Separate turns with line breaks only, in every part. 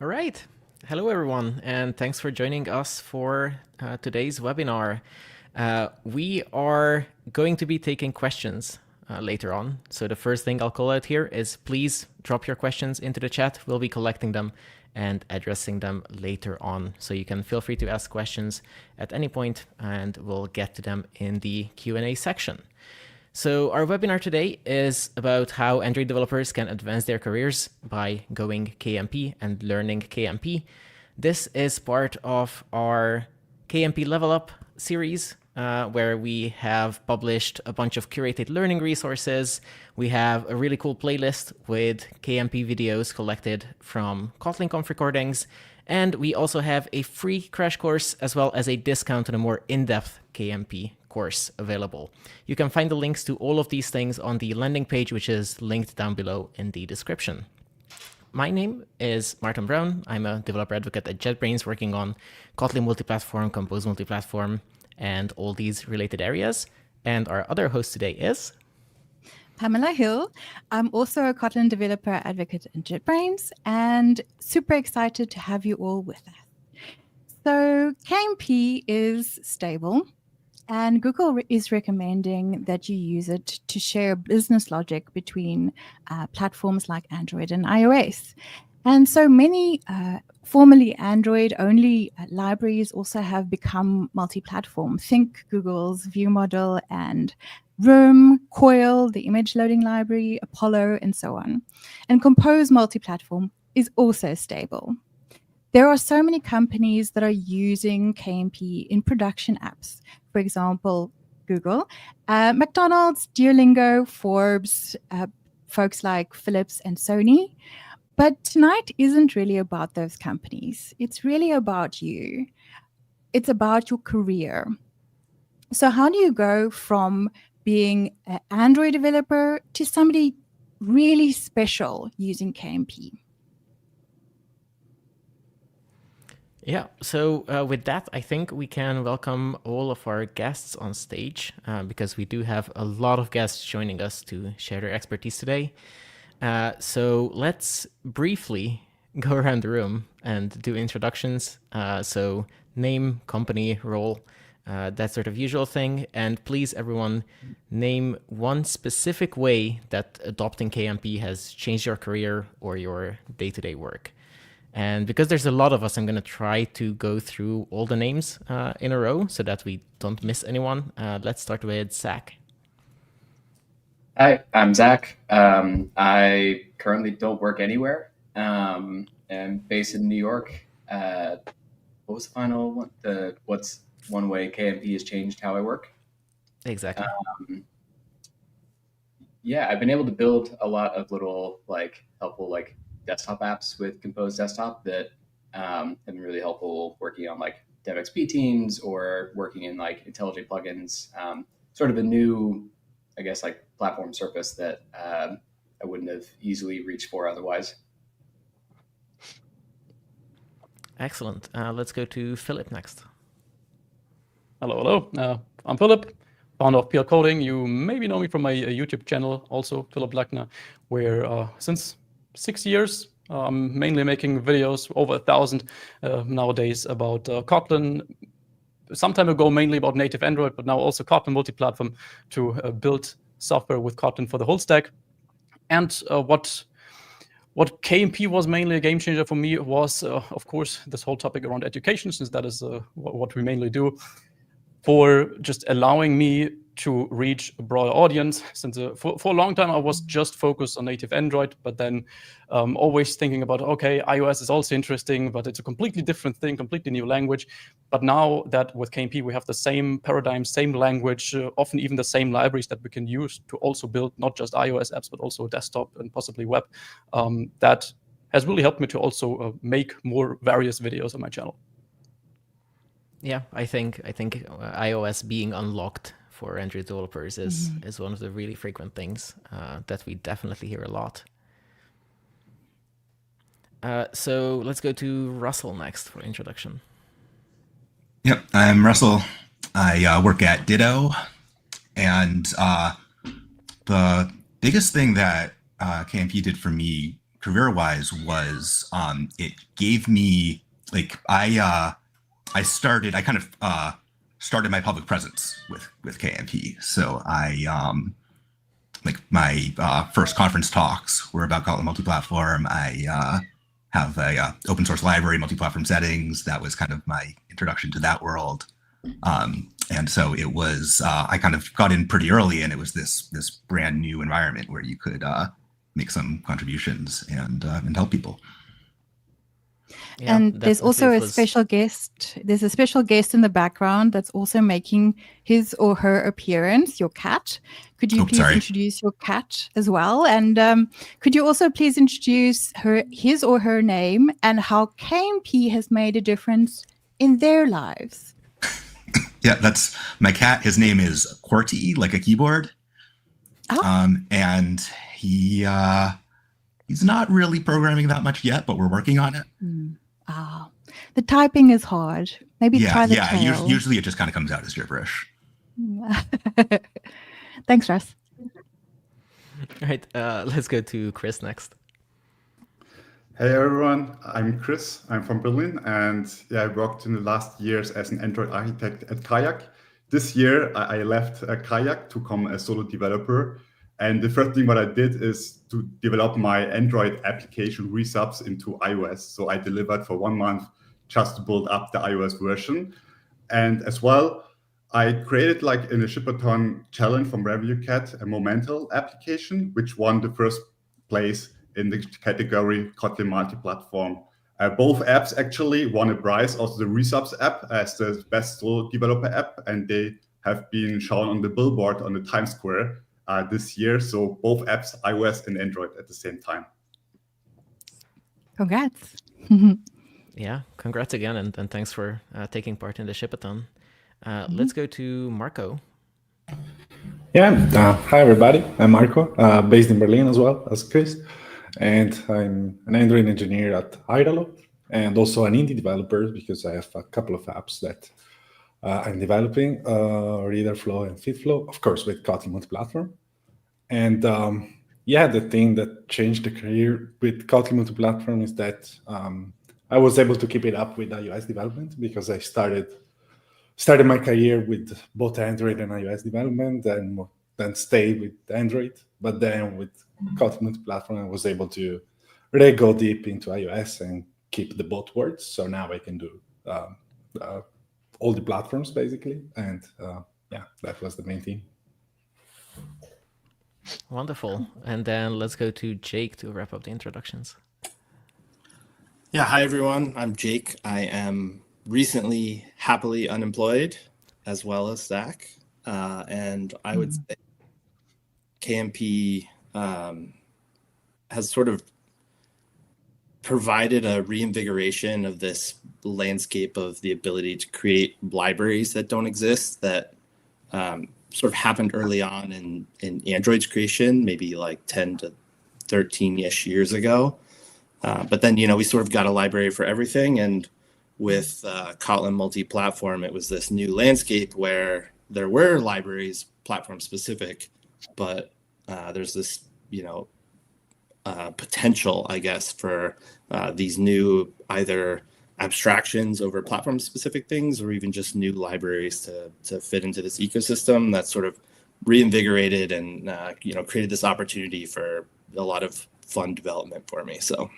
All right. Hello, everyone, and thanks for joining us for today's webinar. We are going to be taking questions later on. So the first thing I'll call out here is please drop your questions into the chat. We'll be collecting them and addressing them later on. So you can feel free to ask questions at any point, and we'll get to them in the Q&A section. So our webinar today is about how Android developers can advance their careers by going KMP and learning KMP. This is part of our KMP Level Up series, where we have published a bunch of curated learning resources. We have a really cool playlist with KMP videos collected from Kotlin Conf recordings. And we also have a free crash course as well as a discount on a more in-depth KMP course available. You can find the links to all of these things on the landing page, which is linked down below in the description. My name is Martin Brown. I'm a developer advocate at JetBrains working on Kotlin Multiplatform, Compose Multiplatform, and all these related areas. And our other host today is
Pamela Hill. I'm also a Kotlin developer advocate at JetBrains and super excited to have you all with us. So KMP is stable and Google is recommending that you use it to share business logic between platforms like Android and iOS. And so many formerly Android-only libraries also have become multi-platform. Think Google's View Model and Room, Coil, the image loading library, Apollo, and so on. And Compose multi-platform is also stable. There are so many companies that are using KMP in production apps. For example, Google, McDonald's, Duolingo, Forbes, folks like Philips and Sony. But tonight isn't really about those companies. It's really about you. It's about your career. So how do you go from being an Android developer to somebody really special using KMP?
Yeah, so with that, I think we can welcome all of our guests on stage because we do have a lot of guests joining us to share their expertise today. So let's briefly go around the room and do introductions. So name, company, role, that sort of usual thing. And please, everyone, name one specific way that adopting KMP has changed your career or your day-to-day work. And because there's a lot of us, I'm going to try to go through all the names in a row so that we don't miss anyone. Let's start with Zach.
Hi, I'm Zach. I currently don't work anywhere. I'm based in New York. What was the final one? What's one way KMP has changed how I work?
Exactly.
Yeah, I've been able to build a lot of little helpful desktop apps with Compose Desktop that have been really helpful working on DevXP teams or working in IntelliJ plugins. Sort of a new, I guess, platform surface that I wouldn't have easily reached for otherwise.
Excellent. Let's go to Philip next.
Hello. I'm Philip, founder of PL Coding. You maybe know me from my YouTube channel, also Philip Lackner, where since 6 years, I'm mainly making videos, over 1,000 nowadays, about Kotlin. Some time ago, mainly about native Android, but now also Kotlin Multiplatform to build software with Kotlin for the whole stack. And what KMP was mainly a game changer for me was, of course, this whole topic around education, since that is what we mainly do, for just allowing me to reach a broader audience. Since for a long time, I was just focused on native Android, but then always thinking about, okay, iOS is also interesting, but it's a completely different thing, completely new language. But now that with KMP, we have the same paradigm, same language, often even the same libraries that we can use to also build not just iOS apps, but also desktop and possibly web. That has really helped me to also make more various videos on my channel.
Yeah, I think iOS being unlocked for Android developers is one of the really frequent things that we definitely hear a lot. So let's go to Russell next for introduction.
Yep, I'm Russell. I work at Ditto, and the biggest thing that KMP did for me career-wise was it gave me like I started my public presence with KMP. So I like my first conference talks were about Kotlin Multiplatform. I have a open source library, multi-platform settings. That was kind of my introduction to that world. And so it was, I kind of got in pretty early, and it was this brand new environment where you could make some contributions and help people.
Yeah,
and there's also
definitely
a
it was-
special guest. There's a special guest in the background that's also making his or her appearance, your cat. Could you please introduce your cat as well? And could you also please introduce his or her name and how KMP has made a difference in their lives?
Yeah, that's my cat. His name is QWERTY, like a keyboard.
Oh.
And he's not really programming that much yet, but we're working on it.
The typing is hard. Maybe try the tail.
Usually it just kind of comes out as gibberish.
Thanks, Russ.
All right, let's go to Chris next.
Hey everyone, I'm Chris. I'm from Berlin, and I worked in the last years as an Android architect at Kayak. This year, I left Kayak to become a solo developer. And the first thing what I did is to develop my Android application resubs into iOS. So I delivered for 1 month just to build up the iOS version. And as well, I created like in a Shippathon challenge from ReviewCat, a Momental application, which won the first place in the category Kotlin Multiplatform. Both apps actually won a prize, also the Resubs app as the best solo developer app, and they have been shown on the billboard on the Times Square this year. So both apps, iOS and Android at the same time.
Congrats.
Yeah, congrats again, and thanks for taking part in the Shippathon. Let's go to Marco.
Yeah, hi everybody. I'm Marco, based in Berlin as well as Chris. And I'm an Android engineer at Gradle and also an indie developer because I have a couple of apps that I'm developing, Readerflow and FitFlow, of course, with Kotlin Multiplatform. And the thing that changed the career with Kotlin Multiplatform is that I was able to keep it up with iOS development because I started my career with both Android and iOS development and then stayed with Android. But then with Kotlin Multiplatform, I was able to really go deep into iOS and keep the both words. So now I can do all the platforms basically. And that was the main thing.
Wonderful. And then let's go to Jake to wrap up the introductions.
Yeah, hi everyone. I'm Jake. I am recently happily unemployed, as well as Zach. And I would say KMP has sort of provided a reinvigoration of this landscape of the ability to create libraries that don't exist, that sort of happened early on in Android's creation, maybe like 10 to 13-ish years ago. But then, we sort of got a library for everything. And with Kotlin Multiplatform, it was this new landscape where there were libraries platform specific, but there's this, potential, I guess, for these new either abstractions over platform specific things or even just new libraries to fit into this ecosystem that sort of reinvigorated and created this opportunity for a lot of fun development for me. So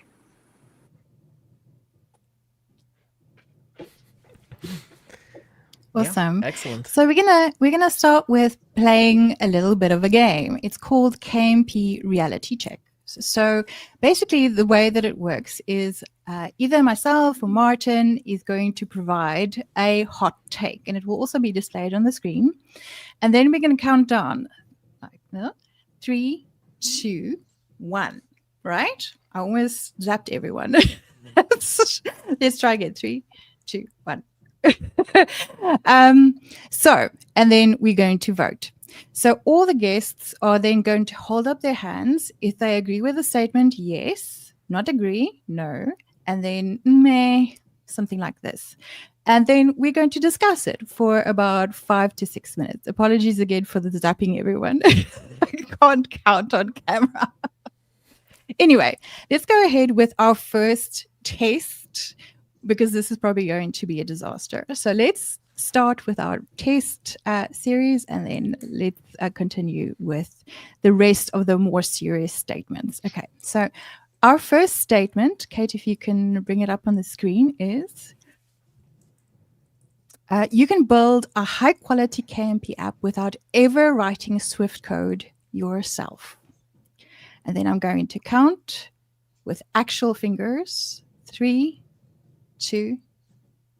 Awesome.
Yeah, excellent.
So we're gonna start with playing a little bit of a game. It's called KMP Reality Check. So basically the way that it works is either myself or Martin is going to provide a hot take, and it will also be displayed on the screen. And then we're going to count down like 3, 2, 1, right? I almost zapped everyone. Let's try again. 3, 2, 1. And then we're going to vote. So all the guests are then going to hold up their hands. If they agree with the statement, yes. Not agree, no. And then meh, something like this. And then we're going to discuss it for about 5 to 6 minutes. Apologies again for the zapping everyone. I can't count on camera. Anyway, let's go ahead with our first test, because this is probably going to be a disaster. So let's start with our test series, and then let's continue with the rest of the more serious statements. Okay, so our first statement, Kate, if you can bring it up on the screen, is you can build a high-quality KMP app without ever writing Swift code yourself. And then I'm going to count with actual fingers. 3, 2,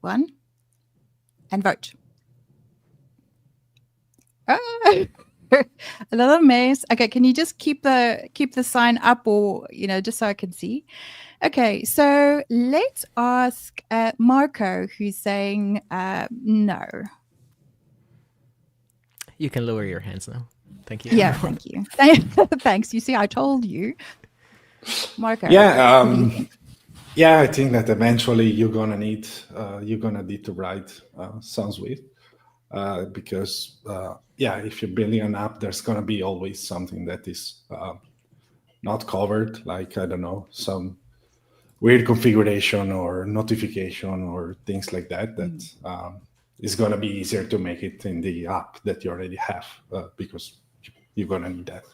1, and vote. A lot of mess. Okay, can you just keep the sign up, or just so I can see? Okay, so let's ask Marco, who's saying no.
You can lower your hands now. Thank you.
Yeah, thank you. Thanks. You see, I told you. Marco.
Yeah,
what do you think?
yeah, I think that eventually you're gonna need to write some Swift, because if you're building an app, there's gonna be always something that is not covered, like, I don't know, some weird configuration or notification or things like that. That is gonna be easier to make it in the app that you already have, because you're gonna need that.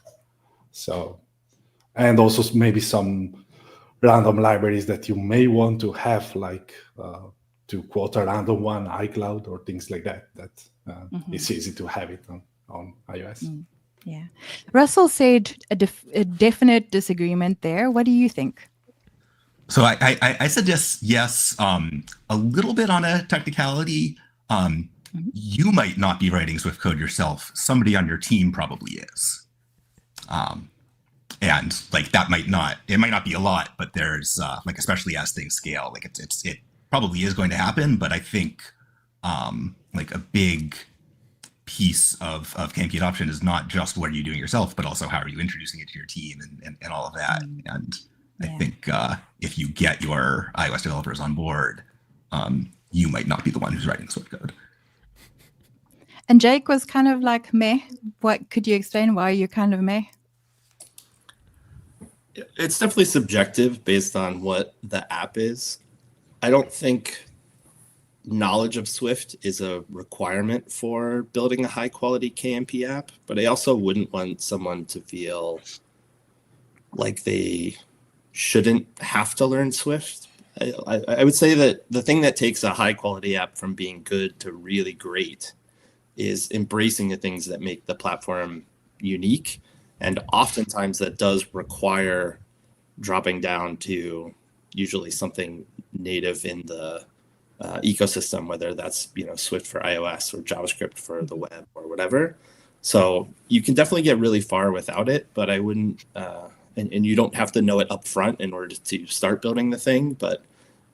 So, and also maybe some random libraries that you may want to have, like to quote a random one, iCloud or things like that. It's easy to have it on iOS.
Yeah. Russell said a definite disagreement there. What do you think?
So I suggest yes, a little bit on a technicality. You might not be writing Swift code yourself. Somebody on your team probably is. And like it might not be a lot, but there's like, especially as things scale, like it probably is going to happen. But I think like a big piece of KMP adoption is not just what are you doing yourself, but also how are you introducing it to your team and all of that. And I think if you get your iOS developers on board, you might not be the one who's writing Swift code.
And Jake was kind of like meh. What could you explain why you're kind of meh?
It's definitely subjective based on what the app is. I don't think knowledge of Swift is a requirement for building a high quality KMP app, but I also wouldn't want someone to feel like they shouldn't have to learn Swift. I would say that the thing that takes a high quality app from being good to really great is embracing the things that make the platform unique. And oftentimes that does require dropping down to usually something native in the ecosystem, whether that's Swift for iOS or JavaScript for the web or whatever. So you can definitely get really far without it, but I wouldn't, and you don't have to know it up front in order to start building the thing. But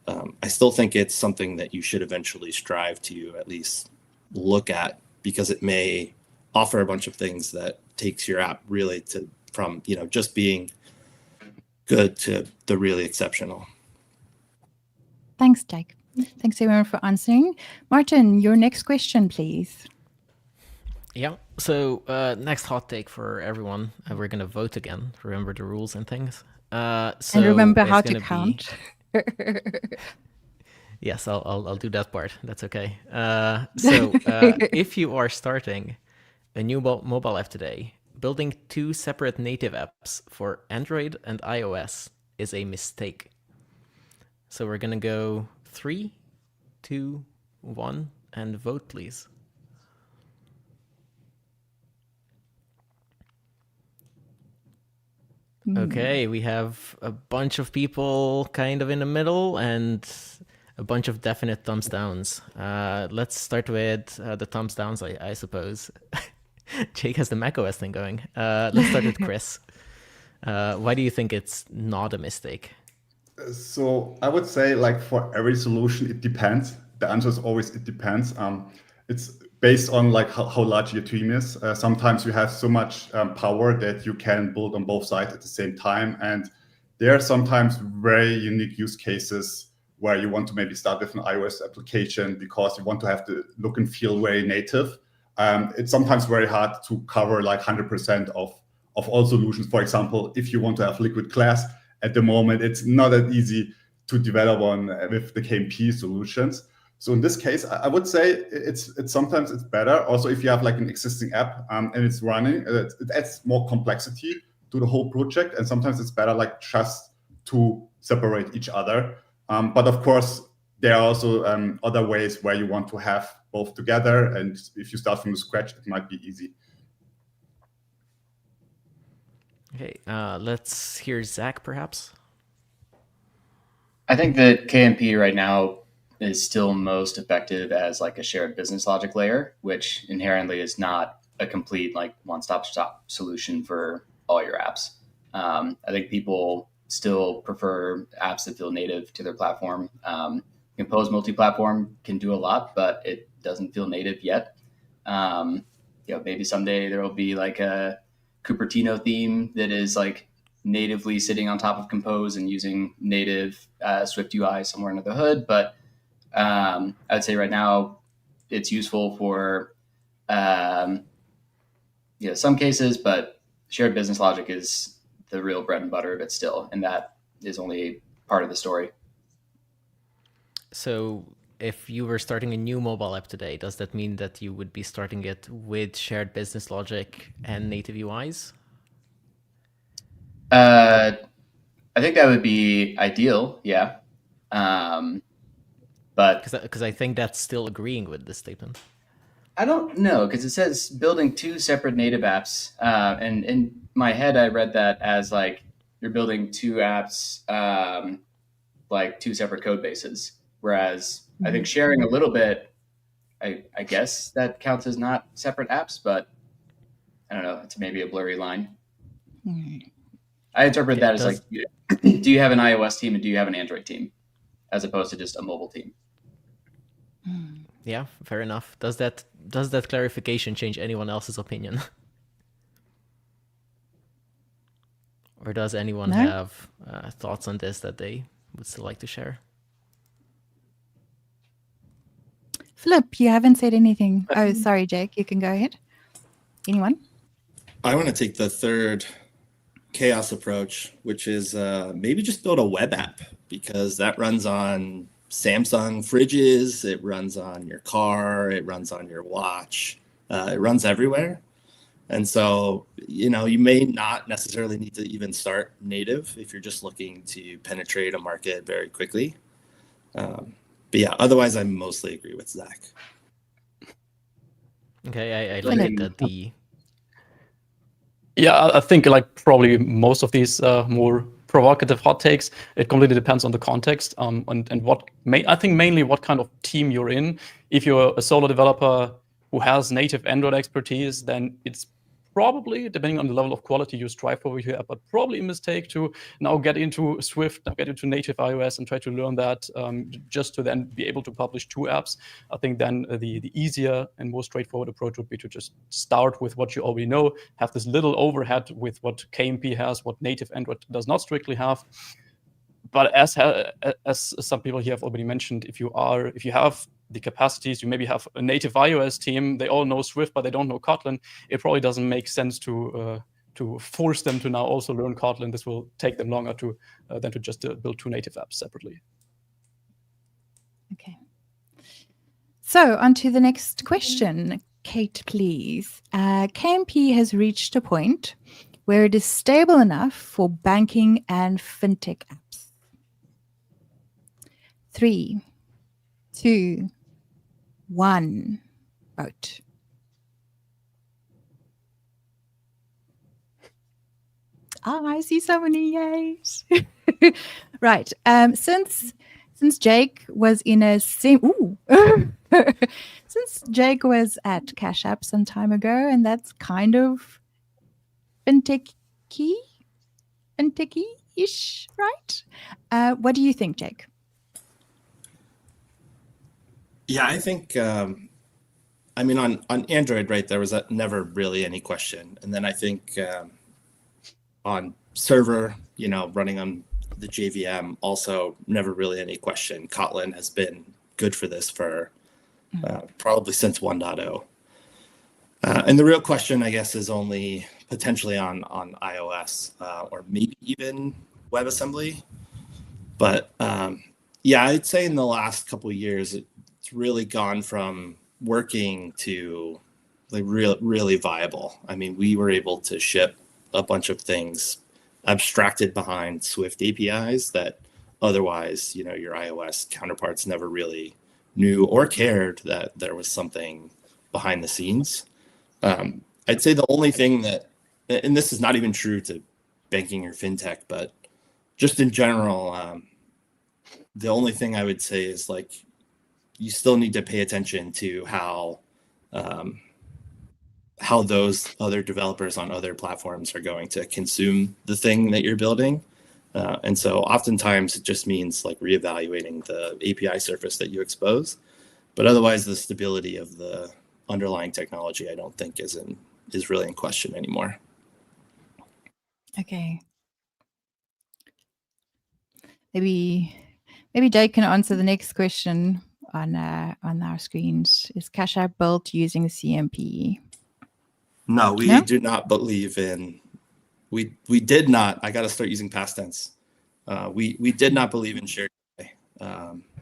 I still think it's something that you should eventually strive to at least look at, because it may offer a bunch of things that takes your app really from just being good to the really exceptional.
Thanks, Jake. Thanks everyone for answering. Martin, your next question, please.
Yeah. So next hot take for everyone. We're going to vote again. Remember the rules and things.
And remember how to
gonna
count.
Yes, I'll do that part. That's okay. So if you are starting a new mobile app today, building 2 separate native apps for Android and iOS is a mistake. So we're going to go 3, 2, 1, and vote, please. Okay, we have a bunch of people kind of in the middle and a bunch of definite thumbs downs. Let's start with the thumbs downs, I suppose. Jake has the macOS thing going. Let's start with Chris. Why do you think it's not a mistake?
So I would say, like, for every solution, it depends. The answer is always it depends. It's based on like how large your team is. Sometimes you have so much power that you can build on both sides at the same time. And there are sometimes very unique use cases where you want to maybe start with an iOS application because you want to have the look and feel very native. It's sometimes very hard to cover like 100% of all solutions. For example, if you want to have liquid class, at the moment, it's not that easy to develop on with the KMP solutions. So in this case, I would say it's sometimes it's better. Also, if you have like an existing app and it's running, it adds more complexity to the whole project. And sometimes it's better like just to separate each other. But of course, there are also other ways where you want to have both together. And if you start from scratch, it might be easy.
Okay, let's hear Zach, perhaps.
I think that KMP right now is still most effective as like a shared business logic layer, which inherently is not a complete like one-stop shop solution for all your apps. I think people still prefer apps that feel native to their platform. Compose Multiplatform can do a lot, but it doesn't feel native yet. Maybe someday there will be like a Cupertino theme that is like natively sitting on top of Compose and using native Swift UI somewhere under the hood. But I would say right now it's useful for some cases, but shared business logic is the real bread and butter of it still, and that is only part of the story.
So if you were starting a new mobile app today, does that mean that you would be starting it with shared business logic and native UIs?
I think that would be ideal, yeah. But
because I think that's still agreeing with this statement.
I don't know, because it says building two separate native apps. And in my head, I read that as like you're building two apps, like two separate code bases. Whereas I think sharing a little bit, I guess that counts as not separate apps, but I don't know. It's maybe a blurry line. I interpret that as like, do you have an iOS team and do you have an Android team, as opposed to just a mobile team?
Yeah, fair enough. Does that clarification change anyone else's opinion? Or does anyone have thoughts on this that they would still like to share?
Philip, you haven't said anything. Oh, sorry, Jake. You can go ahead. Anyone?
I want to take the third chaos approach, which is maybe just build a web app, because that runs on Samsung fridges, it runs on your car, it runs on your watch, it runs everywhere. And so, you may not necessarily need to even start native if you're just looking to penetrate a market very quickly. But yeah, otherwise I mostly agree with Zach.
Okay, I like that
Yeah, I think like probably most of these more provocative hot takes, it completely depends on the context and what I think mainly what kind of team you're in. If you're a solo developer who has native Android expertise, then it's probably, depending on the level of quality you strive for with your app, but probably a mistake to now get into Swift, now get into native iOS and try to learn that just to then be able to publish two apps. I think then the easier and more straightforward approach would be to just start with what you already know, have this little overhead with what KMP has, what native Android does not strictly have. But as some people here have already mentioned, if you have the capacities, you maybe have a native iOS team, they all know Swift, but they don't know Kotlin, it probably doesn't make sense to force them to now also learn Kotlin. This will take them longer than to just build two native apps separately.
Okay. So on to the next question. Kate, please. KMP has reached a point where it is stable enough for banking and fintech apps. 3, 2, 1, vote. I see so many yays. Right. Since Jake was in a since Jake was at Cash App some time ago, and that's kind of fintechy-ish, right? What do you think, Jake?
Yeah, I think, on Android, right, there was never really any question. And then I think on server, running on the JVM, also never really any question. Kotlin has been good for this for probably since 1.0. And the real question, I guess, is only potentially on iOS or maybe even WebAssembly. But yeah, I'd say in the last couple of years, it's really gone from working to like really viable. I mean, we were able to ship a bunch of things abstracted behind Swift APIs that otherwise, you know, your iOS counterparts never really knew or cared that there was something behind the scenes. I'd say the only thing that, and this is not even true to banking or fintech, but just in general, the only thing I would say is like, you still need to pay attention to how those other developers on other platforms are going to consume the thing that you're building. And so oftentimes it just means like reevaluating the API surface that you expose. But otherwise, the stability of the underlying technology, I don't think is really in question anymore.
Okay. Maybe Jake can answer the next question on our screens. Is Cash App built using KMP?
No, we do not believe in. We did not. I got to start using past tense. We did not believe in shared.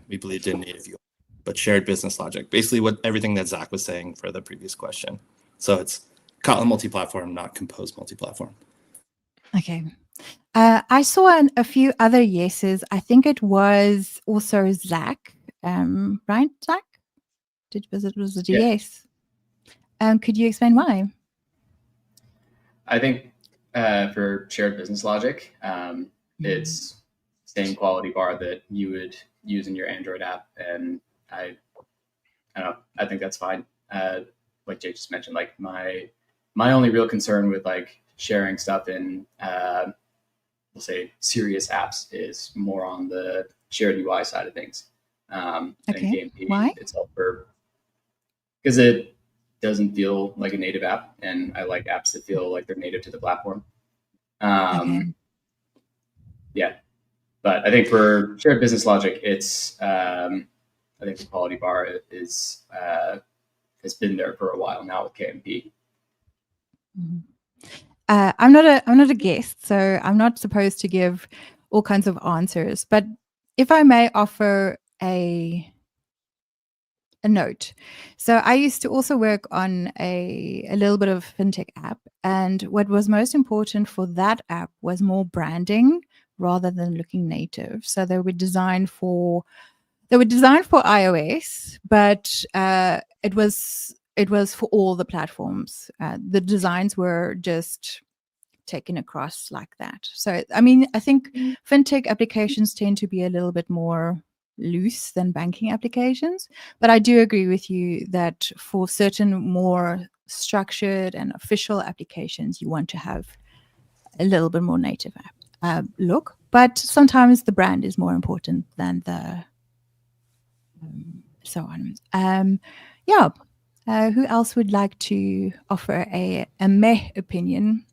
We believed in native UI, but shared business logic. Basically, everything that Zach was saying for the previous question. So it's Kotlin Multiplatform, not Compose Multiplatform.
Okay. I saw a few other yeses. I think it was also Zach. Right, Zach? Was it a yes? Could you explain why?
I think for shared business logic, it's same quality bar that you would use in your Android app, and I don't know. I think that's fine. Like Jake just mentioned, like my only real concern with like sharing stuff in we'll say serious apps is more on the shared UI side of things.
Okay.
KMP
Why?
itself, because it doesn't feel like a native app, and I like apps that feel like they're native to the platform.
Okay.
Yeah, but I think for shared business logic, it's I think the quality bar is has been there for a while now with KMP.
Mm-hmm. I'm not a guest, so I'm not supposed to give all kinds of answers. But if I may offer a note. So I used to also work on a little bit of fintech app, and what was most important for that app was more branding rather than looking native. So they were designed for iOS, but it was for all the platforms. The designs were just taken across like that. So I mean, I think fintech applications tend to be a little bit more loose than banking applications, but I do agree with you that for certain more structured and official applications, you want to have a little bit more native look. But sometimes the brand is more important than the so on. Who else would like to offer a meh opinion?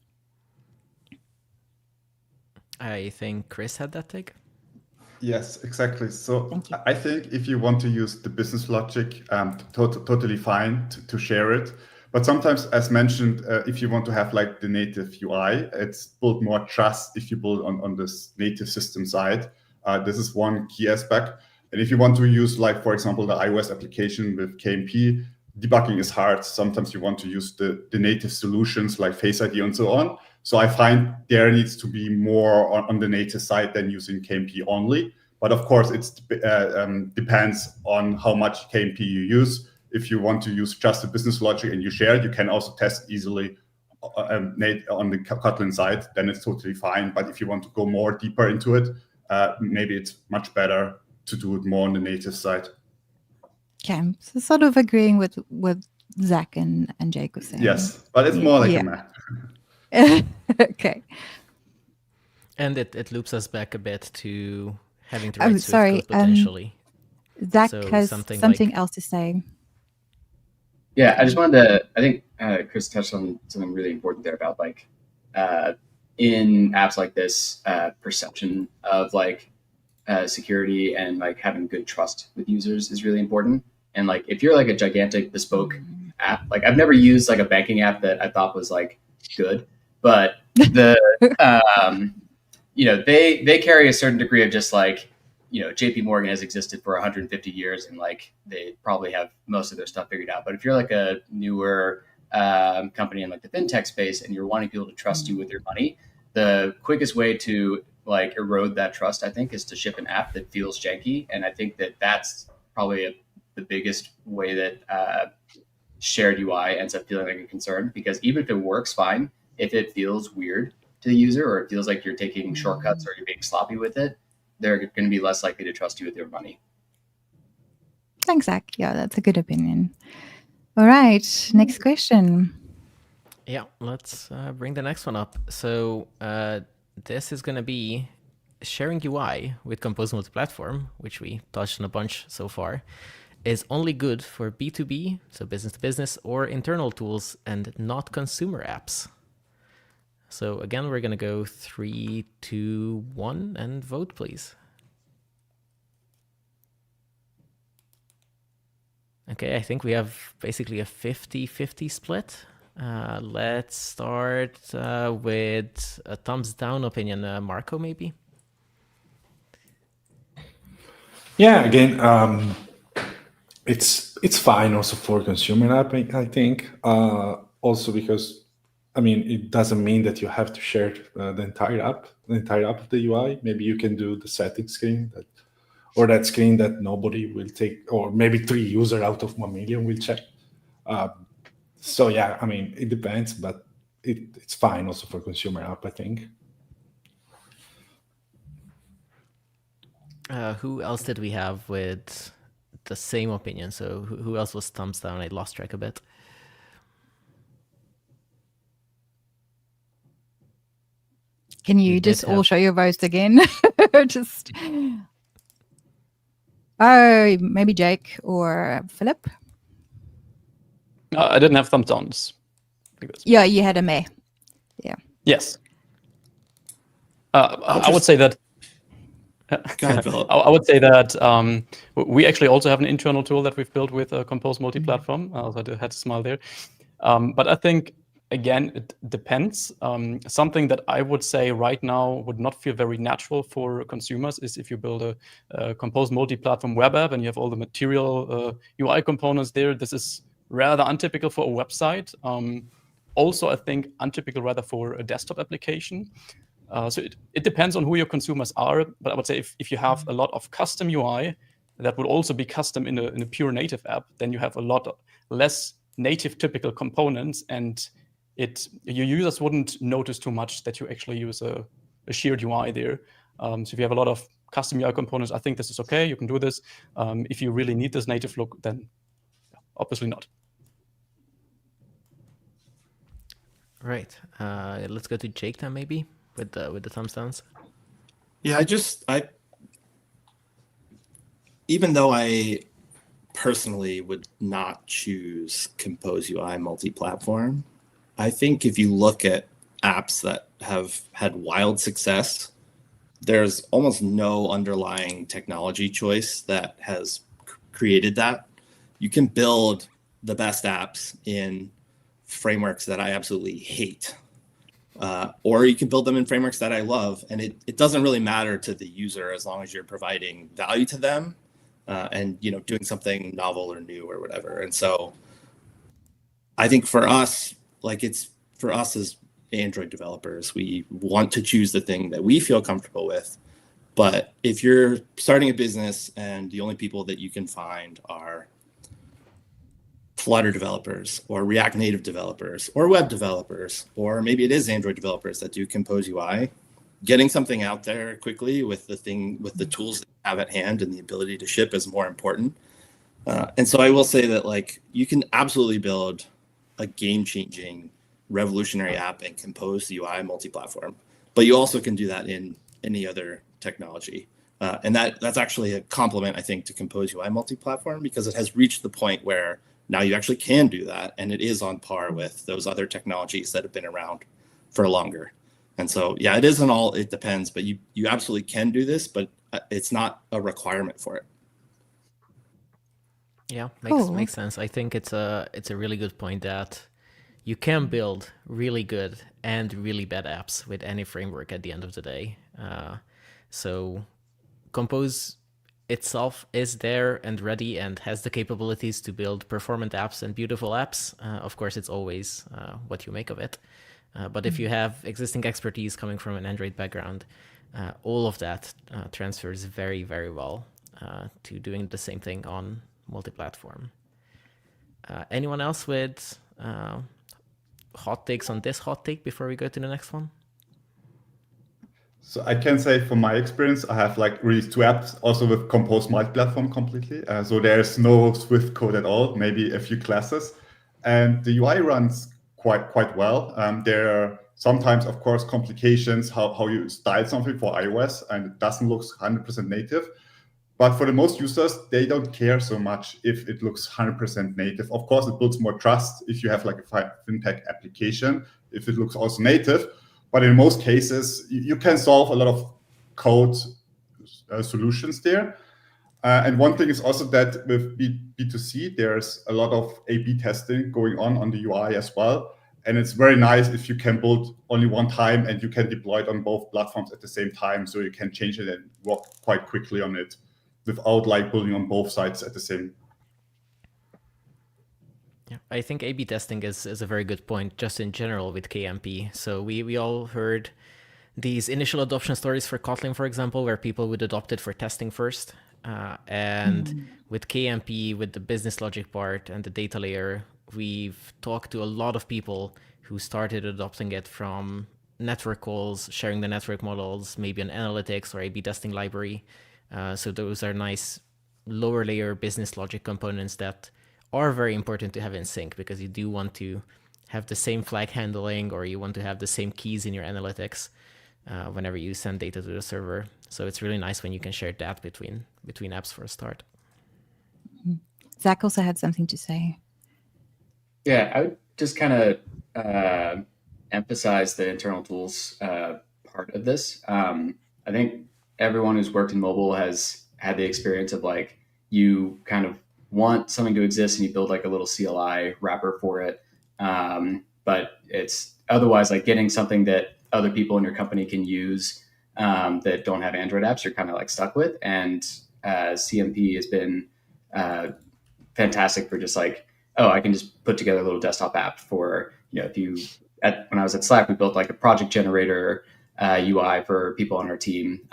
I think Chris had that take.
Yes, exactly. So I think if you want to use the business logic, totally fine to share it. But sometimes, as mentioned, if you want to have like the native UI, it's built more trust if you build on this native system side. This is one key aspect. And if you want to use, like, for example, the iOS application with KMP, debugging is hard. Sometimes you want to use the native solutions like Face ID and so on. So I find there needs to be more on the native side than using KMP only. But of course, it depends on how much KMP you use. If you want to use just the business logic and you share it, you can also test easily on the Kotlin side, then it's totally fine. But if you want to go more deeper into it, maybe it's much better to do it more on the native side.
Okay, so sort of agreeing with what Zach and Jake were saying.
Yes, but it's more like a meh.
Okay.
And it loops us back a bit to having to write Swift code potentially.
Zach has something else to say.
Yeah, I just wanted to, I think Chris touched on something really important there about like in apps like this, perception of like security and like having good trust with users is really important. And like if you're like a gigantic bespoke app, like I've never used like a banking app that I thought was like good. but the they carry a certain degree of just like, JP Morgan has existed for 150 years and like they probably have most of their stuff figured out. But if you're like a newer company in like the fintech space and you're wanting people to trust you with your money, the quickest way to like erode that trust, I think, is to ship an app that feels janky. And I think that that's probably the biggest way that shared UI ends up feeling like a concern, because even if it works fine, if it feels weird to the user or it feels like you're taking shortcuts or you're being sloppy with it, they're going to be less likely to trust you with their money.
Thanks, Zach. Yeah, that's a good opinion. All right, next question.
Yeah, let's bring the next one up. So this is going to be sharing UI with Compose Multiplatform, which we touched on a bunch so far, is only good for B2B, so business to business, or internal tools and not consumer apps. So again, we're going to go 3, 2, 1 and vote, please. Okay, I think we have basically a 50-50 split. Let's start with a thumbs down opinion. Marco, maybe?
Yeah, again, it's fine also for consumer app, I think. Also because, I mean, it doesn't mean that you have to share the entire app of the UI. Maybe you can do the settings screen or that screen that nobody will take, or maybe 3 users out of 1 million will check. So yeah, I mean, it depends, but it's fine also for consumer app, I think.
Who else did we have with the same opinion? So who else was thumbs down? I lost track a bit.
Can you just all show your votes again? Just maybe Jake or Philip.
I didn't have thumbs downs.
Yeah, you had a meh. Yeah.
Yes. I would say that.
Go ahead, Philip.
I would say that we actually also have an internal tool that we've built with Compose Multiplatform. I also had to smile there. But I think, again, it depends. Something that I would say right now would not feel very natural for consumers is if you build a Compose Multiplatform web app and you have all the material UI components there. This is rather untypical for a website. Also, I think untypical rather for a desktop application. So it depends on who your consumers are, but I would say if you have a lot of custom UI that would also be custom in a pure native app, then you have a lot less native typical components, and your users wouldn't notice too much that you actually use a shared UI there. So if you have a lot of custom UI components, I think this is okay. You can do this. If you really need this native look, then obviously not.
Right. Let's go to Jake then, maybe, with the thumbs downs.
Yeah, even though I personally would not choose Compose UI multi-platform, I think if you look at apps that have had wild success, there's almost no underlying technology choice that has created that. You can build the best apps in frameworks that I absolutely hate, or you can build them in frameworks that I love, and it doesn't really matter to the user as long as you're providing value to them and doing something novel or new or whatever. And so I think for us, as Android developers, we want to choose the thing that we feel comfortable with. But if you're starting a business and the only people that you can find are Flutter developers or React Native developers or web developers, or maybe it is Android developers that do Compose UI, getting something out there quickly with the tools that you have at hand and the ability to ship is more important. And so I will say that you can absolutely build a game-changing, revolutionary app in Compose UI multi-platform, but you also can do that in any other technology. And that's actually a compliment, I think, to Compose UI multi-platform, because it has reached the point where now you actually can do that, and it is on par with those other technologies that have been around for longer. And so, yeah, it depends, but you absolutely can do this, but it's not a requirement for it.
Yeah,
Cool.
makes sense. I think it's a really good point that you can build really good and really bad apps with any framework at the end of the day. So Compose itself is there and ready and has the capabilities to build performant apps and beautiful apps. Of course, it's always what you make of it. But if you have existing expertise coming from an Android background, all of that transfers very, very well to doing the same thing on multi-platform. Anyone else with hot takes on this hot take before we go to the next one?
So I can say from my experience, I have like released 2 apps also with Compose Multiplatform completely. So there's no Swift code at all, maybe a few classes. And the UI runs quite well. There are sometimes, of course, complications, how you style something for iOS, and it doesn't look 100% native. But for the most users, they don't care so much if it looks 100% native. Of course, it builds more trust if you have like a fintech application, if it looks also native. But in most cases, you can solve a lot of code solutions there. And one thing is also that with B2C, there's a lot of A/B testing going on the UI as well. And it's very nice if you can build only one time and you can deploy it on both platforms at the same time. So you can change it and work quite quickly on it without like building on both sides at the same.
Yeah, I think A/B testing is a very good point just in general with KMP. So we all heard these initial adoption stories for Kotlin, for example, where people would adopt it for testing first. And with KMP, with the business logic part and the data layer, we've talked to a lot of people who started adopting it from network calls, sharing the network models, maybe an analytics or A/B testing library. So those are nice lower layer business logic components that are very important to have in sync, because you do want to have the same flag handling, or you want to have the same keys in your analytics whenever you send data to the server. So it's really nice when you can share that between apps for a start.
Zach also had something to say.
Yeah, I would just kind of emphasize the internal tools part of this. I think everyone who's worked in mobile has had the experience of like, you kind of want something to exist and you build like a little CLI wrapper for it. But it's otherwise like getting something that other people in your company can use that don't have Android apps, you're kind of like stuck with. And CMP has been fantastic for just like, oh, I can just put together a little desktop app for, if you, when I was at Slack, we built like a project generator UI for people on our team.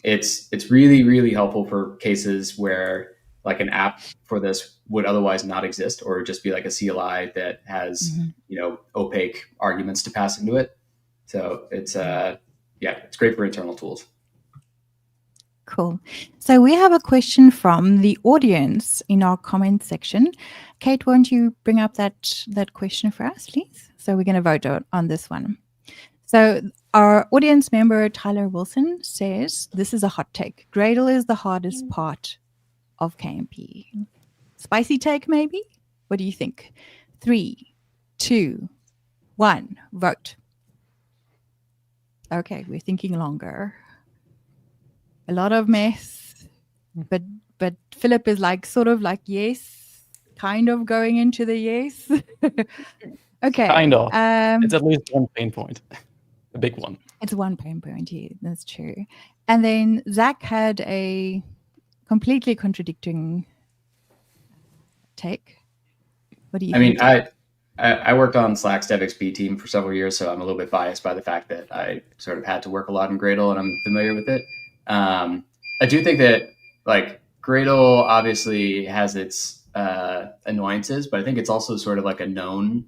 It's really, really helpful for cases where like an app for this would otherwise not exist, or just be like a CLI that has, opaque arguments to pass into it. So it's, it's great for internal tools.
Cool. So we have a question from the audience in our comment section. Kate, won't you bring up that question for us, please? So we're going to vote on this one. So our audience member, Tyler Wilson, says, this is a hot take. Gradle is the hardest part of KMP. Spicy take, maybe? What do you think? 3, 2, 1, vote. Okay, we're thinking longer. A lot of mess, but Philip is like sort of like yes, kind of going into the yes. Okay.
Kind of. It's at least one pain point, a big one.
It's one pain point, yeah, that's true. And then Zach had a completely contradicting take. What do you think?
I worked on Slack's DevXP team for several years, so I'm a little bit biased by the fact that I sort of had to work a lot in Gradle and I'm familiar with it. I do think that like Gradle obviously has its annoyances, but I think it's also sort of like a known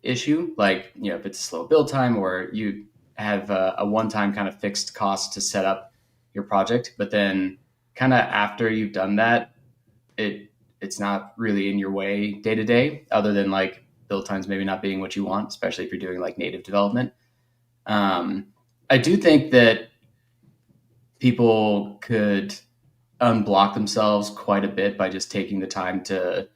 issue. Like, if it's a slow build time, or you have a one-time kind of fixed cost to set up your project, but then kind of after you've done that, it's not really in your way day to day, other than like build times maybe not being what you want, especially if you're doing like native development. I do think that people could unblock themselves quite a bit by just taking the time to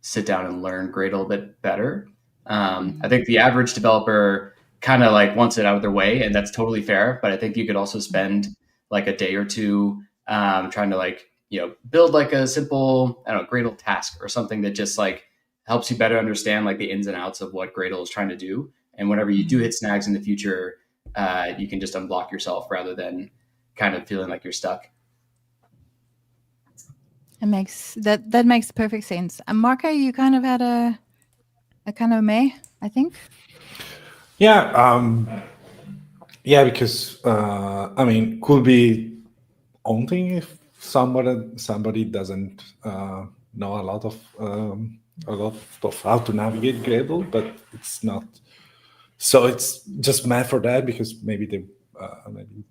sit down and learn Gradle a bit better. I think the average developer kind of like wants it out of their way, and that's totally fair. But I think you could also spend like a day or two trying to like, build like a simple, Gradle task or something that just like helps you better understand like the ins and outs of what Gradle is trying to do. And whenever you do hit snags in the future, you can just unblock yourself rather than kind of feeling like you're stuck.
It makes that makes perfect sense. And Marco, you kind of had a kind of meh, I think.
Yeah, yeah, because I mean, could be haunting if somebody doesn't know a lot of how to navigate Gradle, but it's not. So it's just mad for that because maybe they maybe,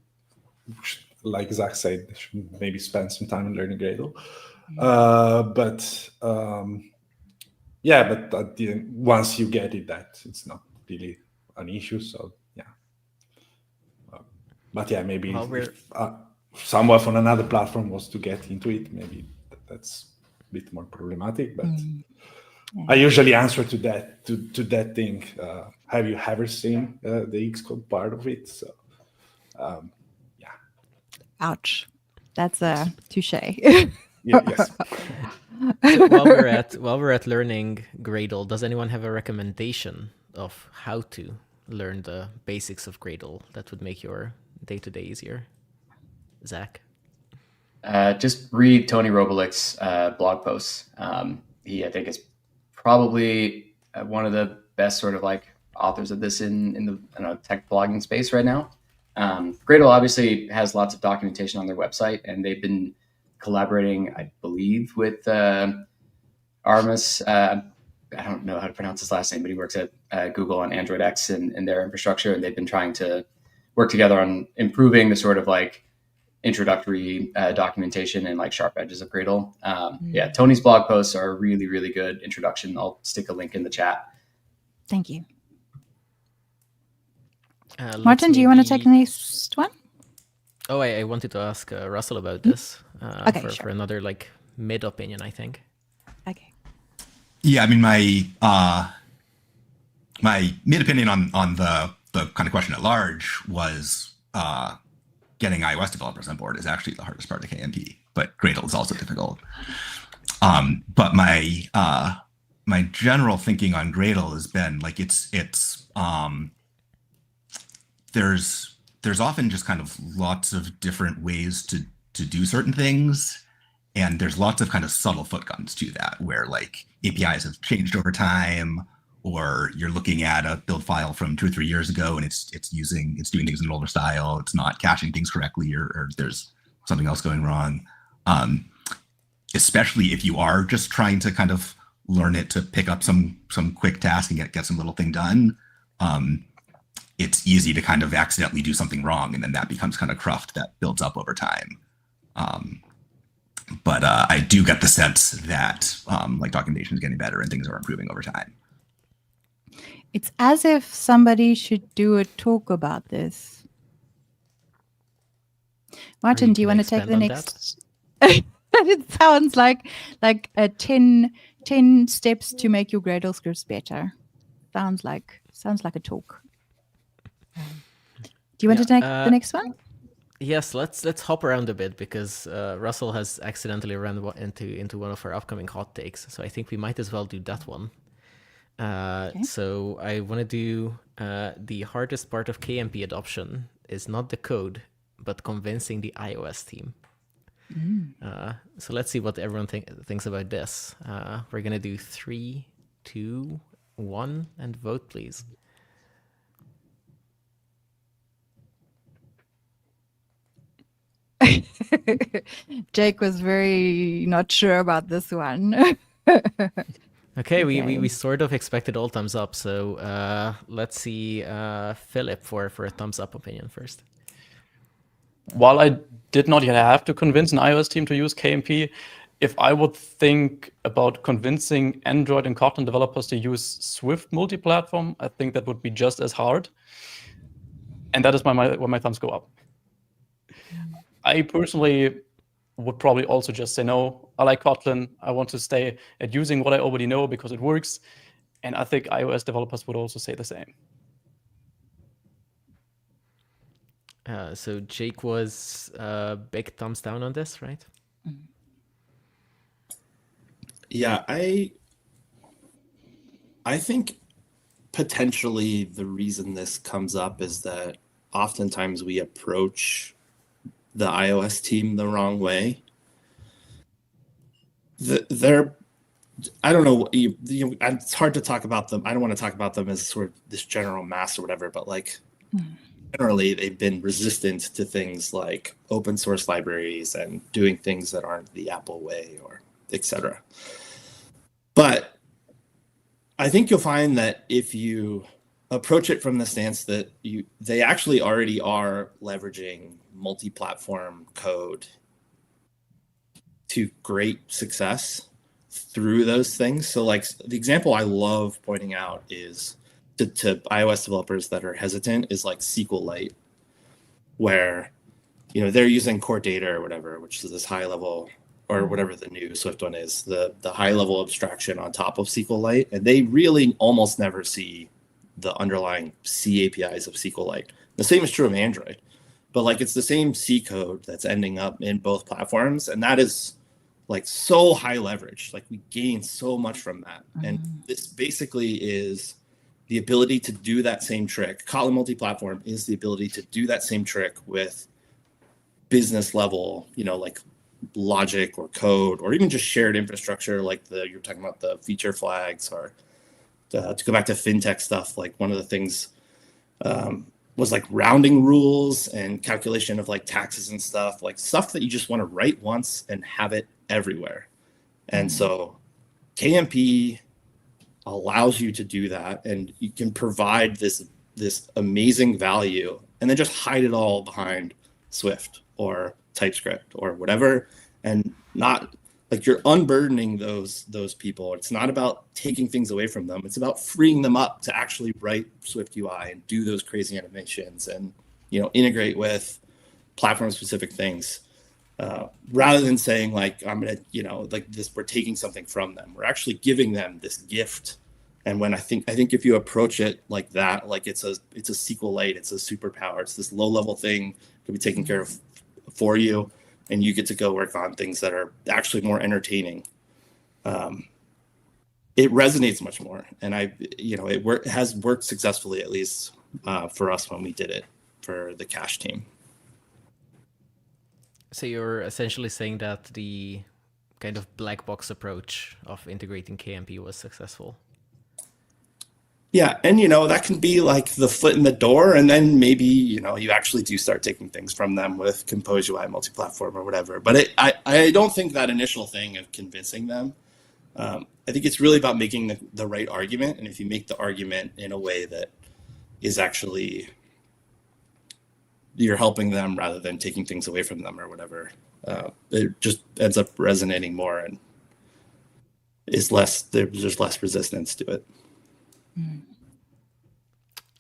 like Zach said, they should maybe spend some time learning Gradle. Yeah, but at the end, once you get it, that it's not really an issue. So yeah, but yeah, maybe if someone from another platform was to get into it, maybe that's a bit more problematic. But I usually answer to that thing. Have you ever seen the Xcode part of it? So yeah.
Ouch, that's a touche.
Yes.
So while we're at learning Gradle, does anyone have a recommendation of how to learn the basics of Gradle that would make your day-to-day easier? Zach?
Just read Tony Robilik's blog posts. He, I think, is probably one of the best sort of like authors of this in the tech blogging space right now. Gradle obviously has lots of documentation on their website, and they've been collaborating, I believe, with Armas. I don't know how to pronounce his last name, but he works at Google on Android X and their infrastructure, and they've been trying to work together on improving the sort of like introductory documentation and like sharp edges of Gradle. Yeah, Tony's blog posts are a really, really good introduction. I'll stick a link in the chat.
Thank you. Martin, do you want to take the next one?
Oh, I wanted to ask Russell about this
Okay, sure.
for another like mid opinion, I think.
Okay.
Yeah, I mean, my mid opinion on the kind of question at large was getting iOS developers on board is actually the hardest part of KMP, but Gradle is also difficult. But my general thinking on Gradle has been like there's often just kind of lots of different ways to do certain things. And there's lots of kind of subtle footguns to that, where like APIs have changed over time, or you're looking at a build file from 2 or 3 years ago and it's doing things in an older style. It's not caching things correctly, or there's something else going wrong. Especially if you are just trying to kind of learn it to pick up some quick task and get some little thing done. It's easy to kind of accidentally do something wrong, and then that becomes kind of cruft that builds up over time. But I do get the sense that like documentation is getting better and things are improving over time.
It's as if somebody should do a talk about this. Martin, do you want to take the next? It sounds like a 10 steps to make your Gradle scripts better. Sounds like a talk. Do you want to take the next one?
Yes, let's hop around a bit because Russell has accidentally run into one of our upcoming hot takes, so I think we might as well do that one. Okay. So I want to do the hardest part of KMP adoption is not the code, but convincing the iOS team. So let's see what everyone thinks about this. We're gonna do 3, 2, 1, and vote, please.
Jake was very not sure about this one.
Okay, we sort of expected all thumbs up, so let's see Philip for a thumbs up opinion first.
While I did not yet have to convince an iOS team to use KMP, if I would think about convincing Android and Kotlin developers to use Swift multiplatform, I think that would be just as hard. And that is where my thumbs go up. I personally would probably also just say no. I like Kotlin. I want to stay at using what I already know because it works. And I think iOS developers would also say the same.
So Jake was big thumbs down on this, right?
Yeah, I I think potentially the reason this comes up is that oftentimes we approach the iOS team the wrong way. I don't know, it's hard to talk about them. I don't want to talk about them as sort of this general mass or whatever, but like generally they've been resistant to things like open source libraries and doing things that aren't the Apple way or etc. But I think you'll find that if you approach it from the stance that they actually already are leveraging multi-platform code to great success through those things. So like the example I love pointing out is to iOS developers that are hesitant is like SQLite, where they're using core data or whatever, which is this high level, or whatever the new Swift one is, the high level abstraction on top of SQLite, and they really almost never see the underlying C APIs of SQLite. The same is true of Android, but like it's the same C code that's ending up in both platforms, and that is like so high leverage. Like we gain so much from that, and this basically is the ability to do that same trick. Kotlin Multiplatform is the ability to do that same trick with business level, like logic or code, or even just shared infrastructure, like you're talking about the feature flags, or to go back to fintech stuff. Like one of the things was like rounding rules and calculation of like taxes and stuff, like stuff that you just want to write once and have it everywhere. And so KMP allows you to do that, and you can provide this amazing value and then just hide it all behind Swift or TypeScript or whatever, and not like you're unburdening those people. It's not about taking things away from them. It's about freeing them up to actually write Swift UI and do those crazy animations and integrate with platform specific things, rather than saying like I'm gonna like this, we're taking something from them. We're actually giving them this gift. And when I think if you approach it like that, like it's a SQLite, it's a superpower, it's this low level thing to be taken care of for you, and you get to go work on things that are actually more entertaining. It resonates much more, and it has worked successfully, at least for us when we did it for the cache team.
So you're essentially saying that the kind of black box approach of integrating KMP was successful.
Yeah, and that can be like the foot in the door, and then maybe you actually do start taking things from them with Compose UI multi-platform or whatever. But I don't think that initial thing of convincing them. I think it's really about making the right argument, and if you make the argument in a way that is actually you're helping them rather than taking things away from them or whatever, it just ends up resonating more, and there's less resistance to it.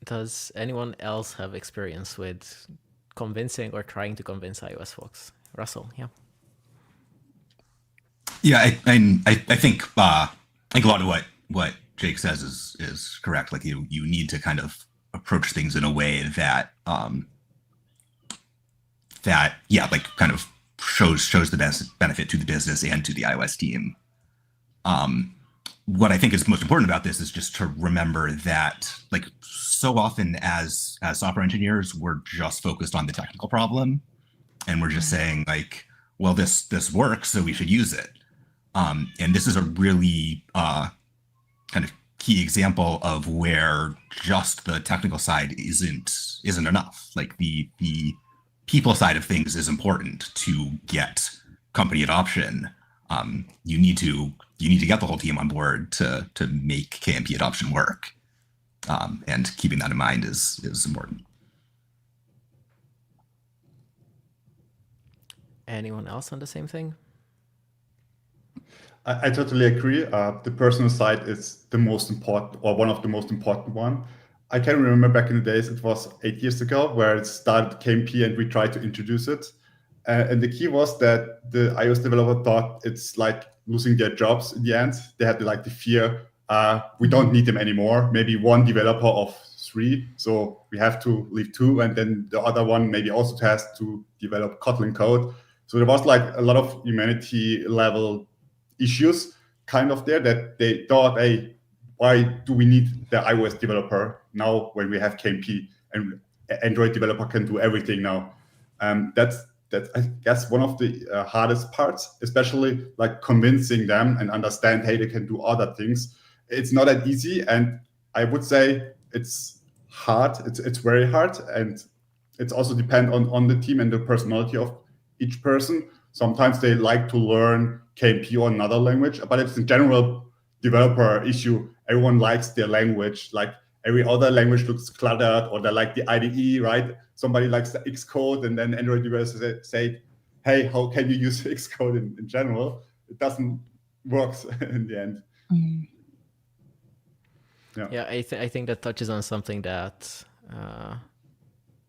Does anyone else have experience with convincing or trying to convince iOS folks? Russell, yeah.
Yeah, I think a lot of what Jake says is correct. Like you need to kind of approach things in a way that like kind of shows the best benefit to the business and to the iOS team. What I think is most important about this is just to remember that, like, so often as software engineers, we're just focused on the technical problem, and we're just saying like, well, this works, so we should use it. And this is a really kind of key example of where just the technical side isn't enough. Like the people side of things is important to get company adoption. You need to get the whole team on board to make KMP adoption work, and keeping that in mind is important.
Anyone else on the same thing?
I totally agree. The personal side is the most important, or one of the most important one. I can remember back in the days, it was 8 years ago, where it started KMP and we tried to introduce it. And the key was that the iOS developer thought it's like losing their jobs in the end. They had the fear, we don't need them anymore. Maybe one developer of 3, so we have to leave 2, and then the other one maybe also has to develop Kotlin code. So there was like a lot of humanity level issues kind of there, that they thought, hey, why do we need the iOS developer now when we have KMP and Android developer can do everything now? That's I guess one of the hardest parts, especially like convincing them and understand, hey, they can do other things. It's not that easy, and I would say it's hard. It's very hard, and it's also depend on the team and the personality of each person. Sometimes they like to learn KMP or another language, but it's in general developer issue. Everyone likes their language. Like every other language looks cluttered, or they like the IDE, right? Somebody likes the Xcode, and then Android developers say, hey, how can you use Xcode in general? It doesn't work in the end.
Mm.
Yeah, I think that touches on something that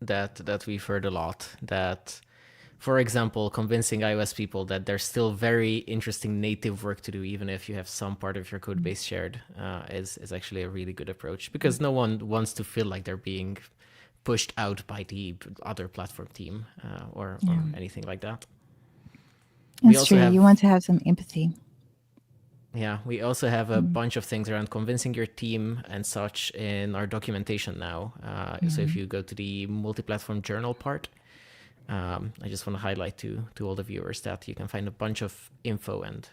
that we've heard a lot. That, for example, convincing iOS people that there's still very interesting native work to do, even if you have some part of your code base shared, is actually a really good approach, because no one wants to feel like they're being pushed out by the other platform team or anything like that.
That's true. You want to have some empathy.
Yeah, we also have a bunch of things around convincing your team and such in our documentation now. So if you go to the multi-platform journal part, I just want to highlight to all the viewers that you can find a bunch of info and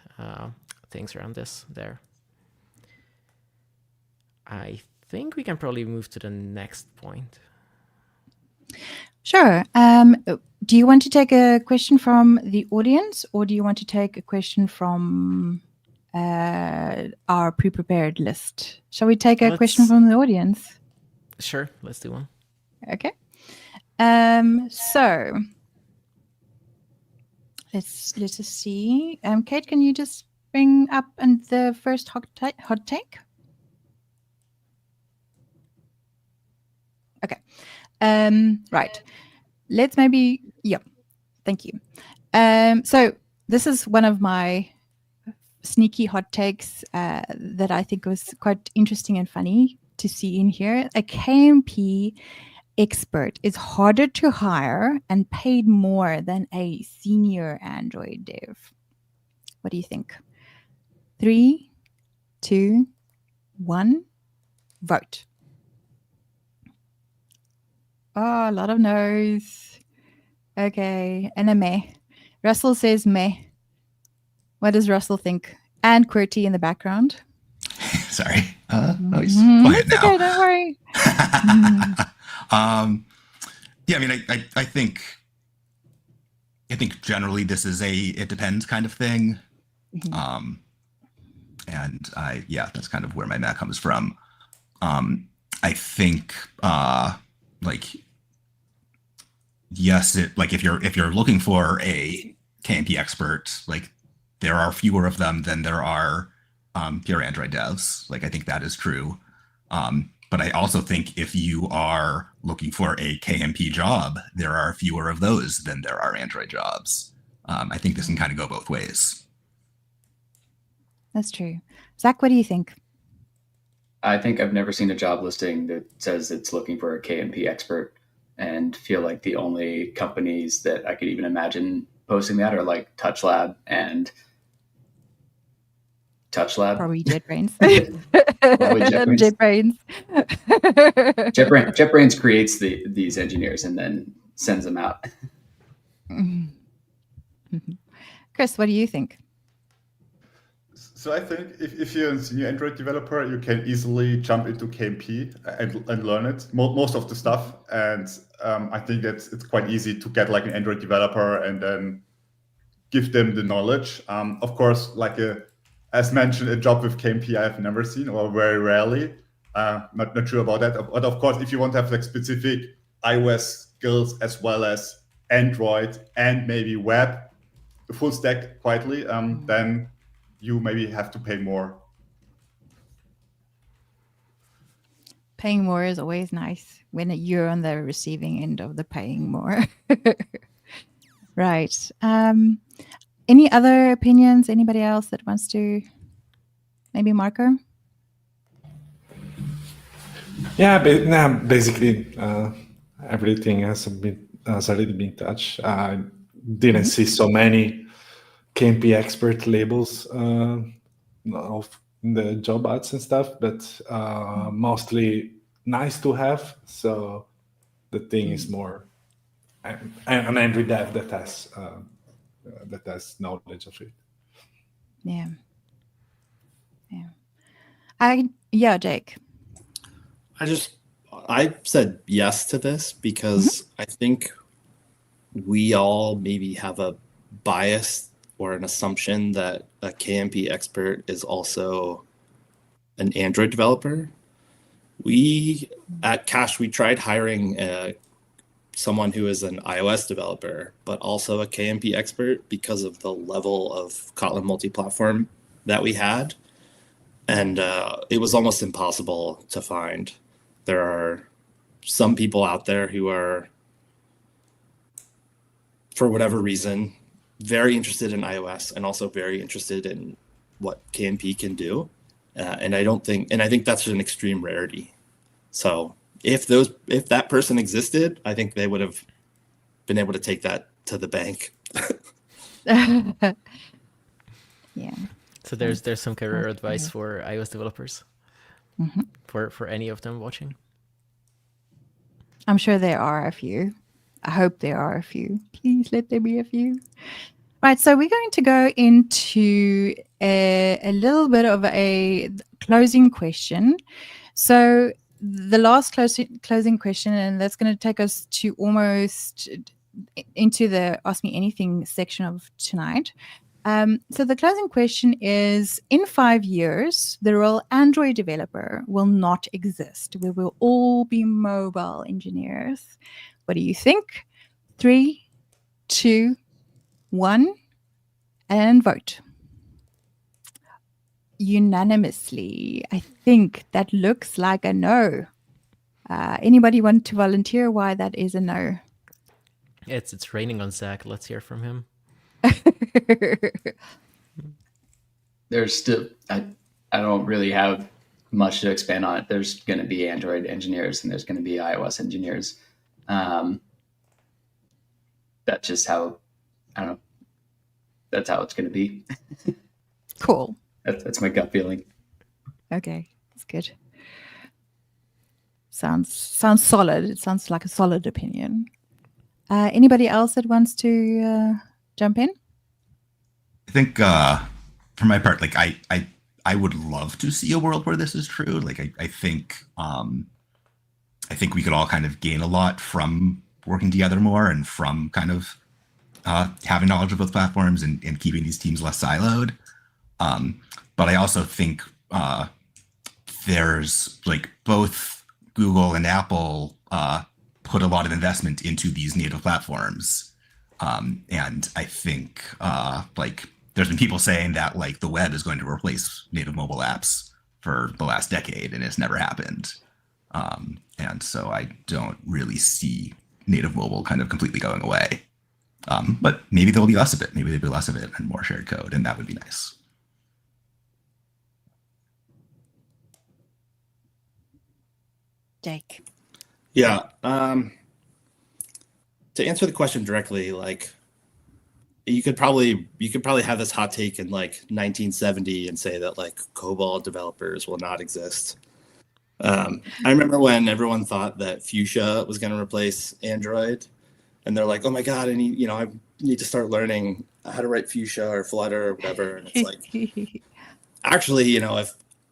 things around this there. I think we can probably move to the next point.
Sure. Do you want to take a question from the audience, or do you want to take a question from our pre-prepared list? Shall we take a question from the audience?
Sure, let's do one.
Okay. So let's just see. Kate, can you just bring up the first hot take? Okay. Right. Let's maybe, yeah. Thank you. So this is one of my sneaky hot takes that I think was quite interesting and funny to see in here. A KMP expert is harder to hire and paid more than a senior Android dev. What do you think? 3, 2, 1, vote. Oh, a lot of no's. Okay, and a meh. Russell says meh. What does Russell think? And QWERTY in the background.
Sorry. He's quiet
it's
now.
Okay, don't worry.
Yeah, I mean, I think generally this is it depends kind of thing. And that's kind of where my math comes from. I think yes, if you're looking for a KMP expert, like there are fewer of them than there are pure Android devs. Like I think that is true. But I also think if you are looking for a KMP job, there are fewer of those than there are Android jobs. I think this can kind of go both ways.
That's true. Zach, what do you think?
I think I've never seen a job listing that says it's looking for a KMP expert, and feel like the only companies that I could even imagine posting that are like TouchLab and TouchLab.
Probably JetBrains.
JetBrains. JetBrains creates these engineers and then sends them out.
Chris, what do you think?
So I think if you're a senior Android developer, you can easily jump into KMP and learn it, most of the stuff. And I think it's quite easy to get like an Android developer and then give them the knowledge. Of course, as mentioned, a job with KMP I have never seen, or very rarely. Not sure about that. But of course, if you want to have like specific iOS skills as well as Android and maybe web, the full stack quietly, then you maybe have to pay more.
Paying more is always nice when you're on the receiving end of the paying more. Right. Any other opinions? Anybody else that wants to? Maybe Marco?
Yeah, basically everything has already been touched. I didn't see so many KMP expert labels of in the job ads and stuff, but mostly nice to have. So the thing is more an Android dev that has knowledge of it.
Yeah. Jake.
I said yes to this because I think we all maybe have a bias or an assumption that a KMP expert is also an Android developer. We at Cash, we tried hiring someone who is an iOS developer, but also a KMP expert because of the level of Kotlin Multiplatform that we had. And it was almost impossible to find. There are some people out there who are, for whatever reason, very interested in iOS and also very interested in what KMP can do. And I think that's an extreme rarity. So if that person existed, I think they would have been able to take that to the bank.
Yeah.
So there's some career advice for iOS developers, for any of them watching.
I'm sure there are a few. I hope there are a few. Please let there be a few. Right, so we're going to go into a little bit of a closing question. So the last closing question, and that's going to take us to almost into the Ask Me Anything section of tonight. So the closing question is, in 5 years, the role Android developer will not exist. We will all be mobile engineers. What do you think? 3, 2, 1, and vote. Unanimously, I think that looks like a no. Anybody want to volunteer why that is a no?
It's raining on Zach. Let's hear from him.
There's still, I don't really have much to expand on it. There's going to be Android engineers and there's going to be iOS engineers. That's just how, I don't know. That's how it's going to be.
Cool.
That's my gut feeling.
Okay, that's good. Sounds solid. It sounds like a solid opinion. Anybody else that wants to jump in?
I think for my part, like I would love to see a world where this is true. Like I think we could all kind of gain a lot from working together more and from kind of having knowledge of both platforms and keeping these teams less siloed. But I also think there's like both Google and Apple put a lot of investment into these native platforms. And I think like there's been people saying that like the web is going to replace native mobile apps for the last decade, and it's never happened. And so I don't really see native mobile kind of completely going away. But maybe there'll be less of it. Maybe there'll be less of it and more shared code, and that would be nice.
Jake.
Yeah. To answer the question directly, like you could probably have this hot take in like 1970 and say that like COBOL developers will not exist. I remember when everyone thought that Fuchsia was going to replace Android, and they're like, "Oh my God, I need to start learning how to write Fuchsia or Flutter or whatever." And it's like, actually,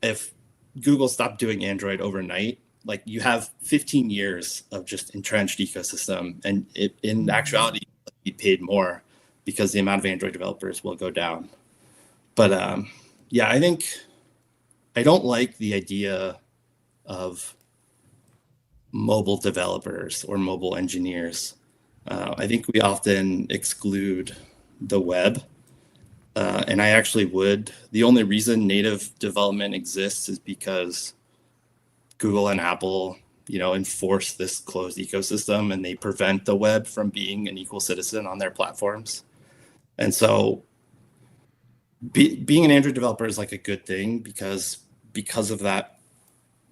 if Google stopped doing Android overnight, like you have 15 years of just entrenched ecosystem, and in actuality, you paid more because the amount of Android developers will go down. But yeah, I think I don't like the idea of mobile developers or mobile engineers. I think we often exclude the web. And I actually would. The only reason native development exists is because Google and Apple, enforce this closed ecosystem, and they prevent the web from being an equal citizen on their platforms. And so being an Android developer is like a good thing because of that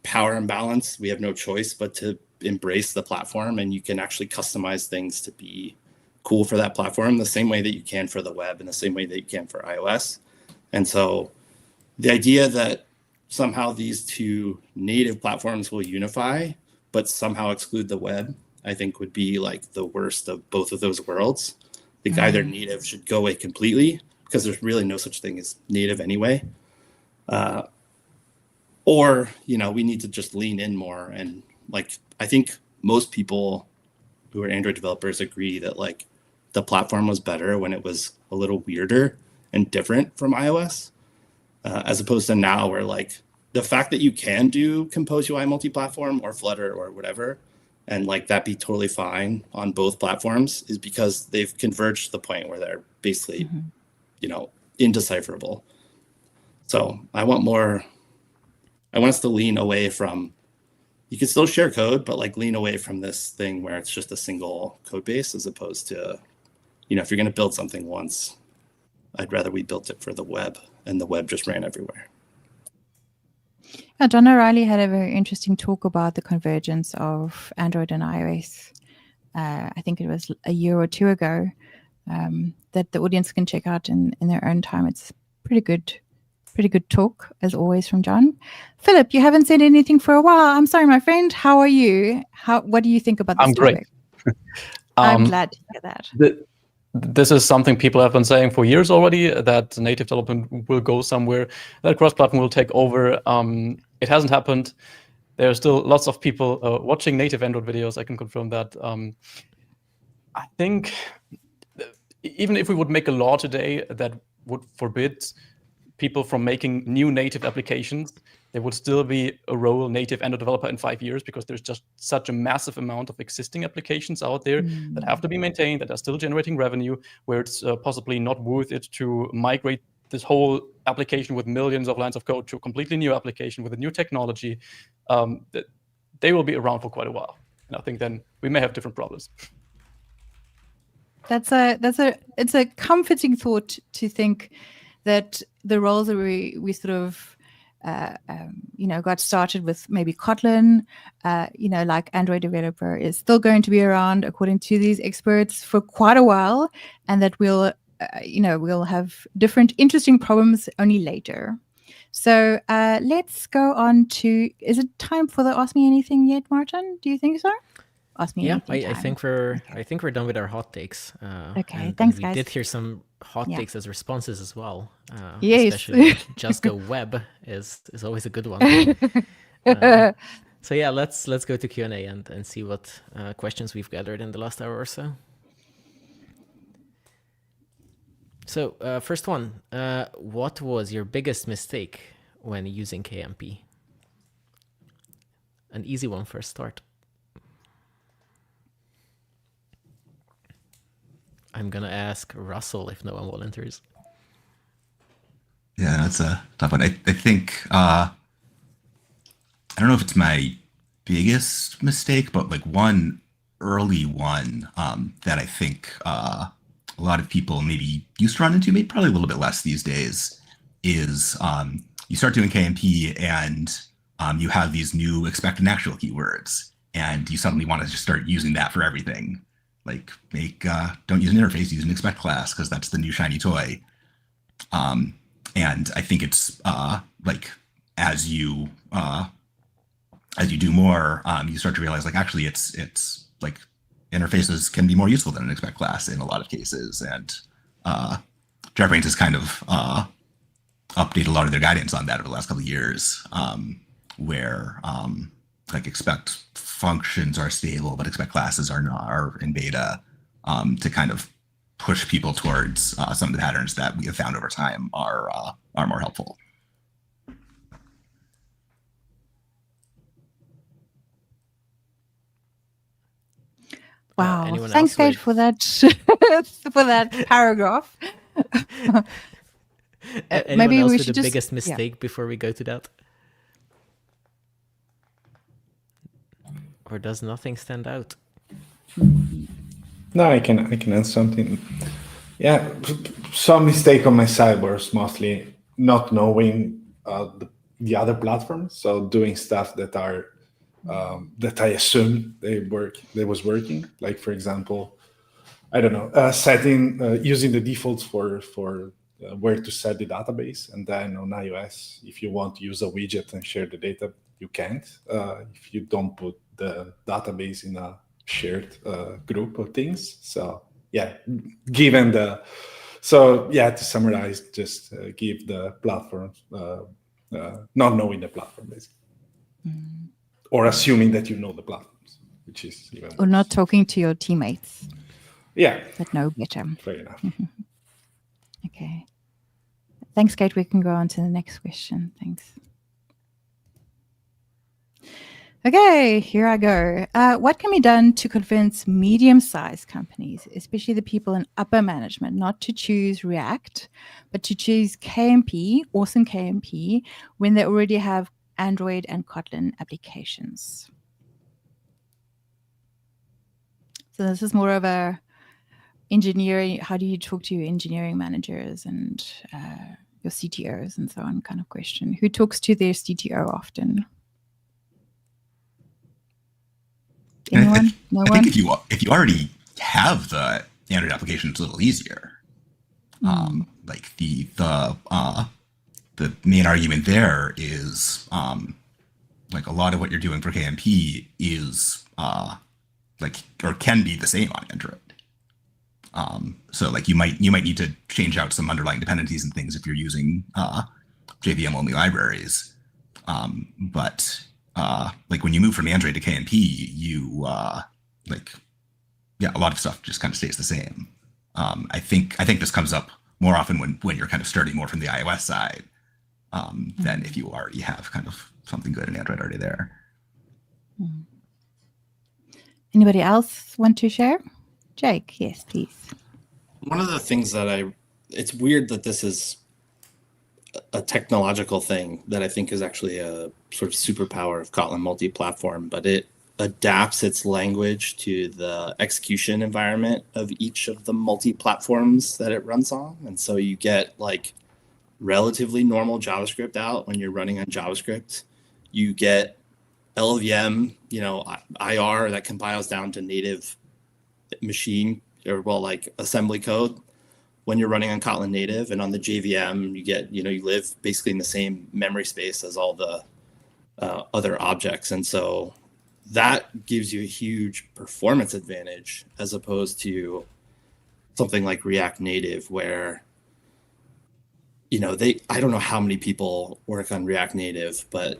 power imbalance. We have no choice but to embrace the platform, and you can actually customize things to be cool for that platform the same way that you can for the web and the same way that you can for iOS. And so the idea that somehow these two native platforms will unify, but somehow exclude the web, I think would be like the worst of both of those worlds. Like either native should go away completely, because there's really no such thing as native anyway. Or, you know, we need to just lean in more. And like, I think most people who are Android developers agree that like the platform was better when it was a little weirder and different from iOS, as opposed to now where like the fact that you can do Compose UI multi-platform or Flutter or whatever, and like that be totally fine on both platforms, is because they've converged to the point where they're basically, you know, indecipherable. So I want us to lean away from, you can still share code, but like lean away from this thing where it's just a single code base, as opposed to, you know, if you're going to build something once, I'd rather we built it for the web and the web just ran everywhere.
John O'Reilly had a very interesting talk about the convergence of Android and iOS. I think it was a year or two ago, that the audience can check out in their own time. It's pretty good talk, as always, from John. Philip, you haven't said anything for a while. I'm sorry, my friend. How are you? What do you think about this
I'm
topic?
great.
I'm glad to hear that.
This is something people have been saying for years already, that native development will go somewhere, that cross-platform will take over. It hasn't happened. There are still lots of people watching native Android videos. I can confirm that. I think even if we would make a law today that would forbid people from making new native applications, there would still be a role native Android developer in 5 years, because there's just such a massive amount of existing applications out there that have to be maintained, that are still generating revenue, where it's possibly not worth it to migrate this whole application with millions of lines of code to a completely new application with a new technology. They will be around for quite a while. And I think then we may have different problems.
It's a comforting thought to think that the roles that we sort of got started with, maybe Kotlin, like Android developer, is still going to be around, according to these experts, for quite a while, and that we'll have different interesting problems only later. So let's go on to, is it time for the Ask Me Anything yet, Martin? Do you think so? Ask me anything.
I think we're done with our hot takes.
Okay, thanks,
we
guys.
did hear some hot takes as responses as well.
Yes.
Especially just go web is always a good one. So yeah, let's go to Q&A and see what questions we've gathered in the last hour or so. So first one, what was your biggest mistake when using KMP? An easy one for a start. I'm going to ask Russell if no one volunteers.
Yeah, that's a tough one. I think, I don't know if it's my biggest mistake, but like one early one that I think a lot of people maybe used to run into, maybe probably a little bit less these days, is you start doing KMP and you have these new expect and actual keywords, and you suddenly want to just start using that for everything. Like don't use an interface, use an expect class, because that's the new shiny toy. And I think it's like as you do more, you start to realize like actually it's like interfaces can be more useful than an expect class in a lot of cases. And JetBrains has kind of updated a lot of their guidance on that over the last couple of years, where like expect functions are stable, but expect classes are in beta, to kind of push people towards some of the patterns that we have found over time are more helpful.
Wow! Thanks, Kate, for that for that paragraph.
Maybe else we should the biggest mistake before we go to that. Or does nothing stand out?
No, I can answer something. Yeah, some mistake on my side was mostly not knowing the other platforms, so doing stuff that are that I assumed they was working. Like, for example, I don't know, setting using the defaults for where to set the database. And then on iOS, if you want to use a widget and share the data, you can't if you don't put the database in a shared group of things. So yeah, to summarize, just give the platform, not knowing the platform, basically. Or assuming that you know the platforms, which is even worse.
Or not talking to your teammates.
Yeah.
That know better.
Fair enough.
Okay. Thanks, Kate. We can go on to the next question. Thanks. Okay, here I go. What can be done to convince medium-sized companies, especially the people in upper management, not to choose React, but to choose KMP, awesome KMP, when they already have Android and Kotlin applications? So this is more of a engineering, how do you talk to your engineering managers and your CTOs and so on kind of question. Who talks to their CTO often? Anyone? No one?
I think if you already have the Android application, it's a little easier. Like the main argument there is like a lot of what you're doing for KMP is like or can be the same on Android. So like you might need to change out some underlying dependencies and things if you're using JVM only libraries, but like when you move from Android to KMP, you a lot of stuff just kind of stays the same. I think this comes up more often when you're kind of starting more from the iOS side than if you already have kind of something good in Android already there.
Anybody else want to share? Jake, yes, please.
One of the things that it's weird that this is a technological thing that I think is actually a sort of superpower of Kotlin Multiplatform, but it adapts its language to the execution environment of each of the multi-platforms that it runs on. And so you get like relatively normal JavaScript out when you're running on JavaScript. You get LLVM, IR that compiles down to native machine or like assembly code when you're running on Kotlin native. And on the JVM, you get, you live basically in the same memory space as all the other objects. And so that gives you a huge performance advantage as opposed to something like React Native where, I don't know how many people work on React Native, but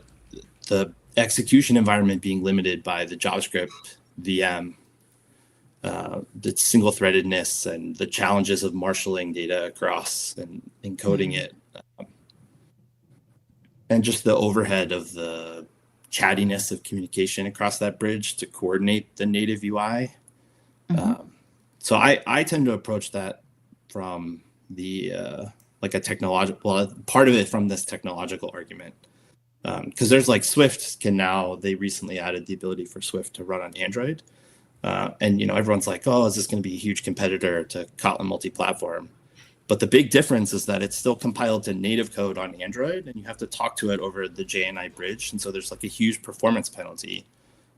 the execution environment being limited by the JavaScript VM, the single threadedness and the challenges of marshaling data across and encoding it, and just the overhead of the chattiness of communication across that bridge to coordinate the native UI. So I tend to approach that from the like a technological, part of it from this technological argument. Because there's like Swift they recently added the ability for Swift to run on Android. And everyone's like, oh, is this going to be a huge competitor to Kotlin Multiplatform? But the big difference is that it's still compiled to native code on Android, and you have to talk to it over the JNI bridge. And so there's like a huge performance penalty.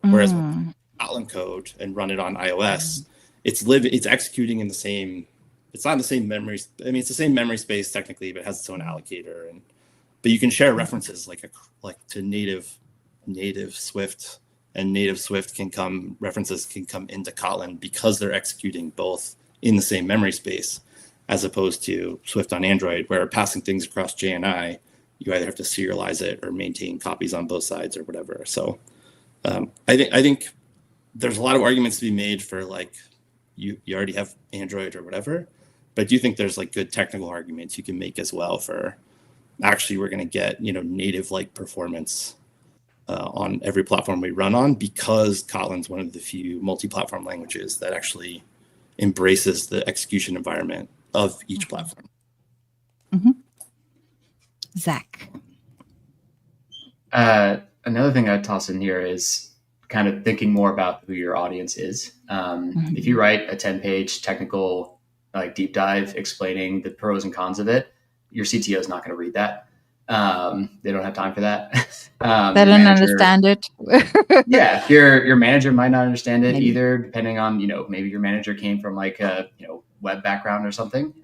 Whereas with Kotlin code and run it on iOS, it's executing in the same. It's not the same memory. I mean, it's the same memory space technically, but it has its own allocator. But you can share references like to native Swift. And native Swift references can come into Kotlin because they're executing both in the same memory space, as opposed to Swift on Android, where passing things across JNI, you either have to serialize it or maintain copies on both sides or whatever. So I think there's a lot of arguments to be made for like you already have Android or whatever, but I do think there's like good technical arguments you can make as well for actually we're going to get native like performance on every platform we run on, because Kotlin's one of the few multi-platform languages that actually embraces the execution environment of each platform.
Zach.
Another thing I'd toss in here is kind of thinking more about who your audience is. If you write a 10-page technical like deep dive explaining the pros and cons of it, your CTO is not going to read that. They don't have time for that.
They don't understand it.
Yeah, your manager might not understand it either, depending on maybe your manager came from like a web background or something.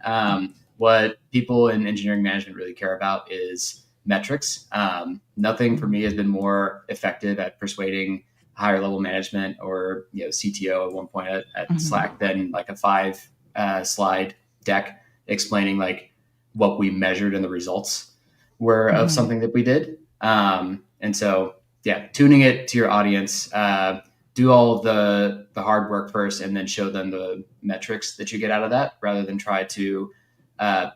what people in engineering management really care about is metrics. Nothing for me has been more effective at persuading higher level management or CTO at one point at Slack than like a 5 slide deck explaining like what we measured and the results were of something that we did. And so, yeah, tuning it to your audience, do all of the hard work first and then show them the metrics that you get out of that rather than try to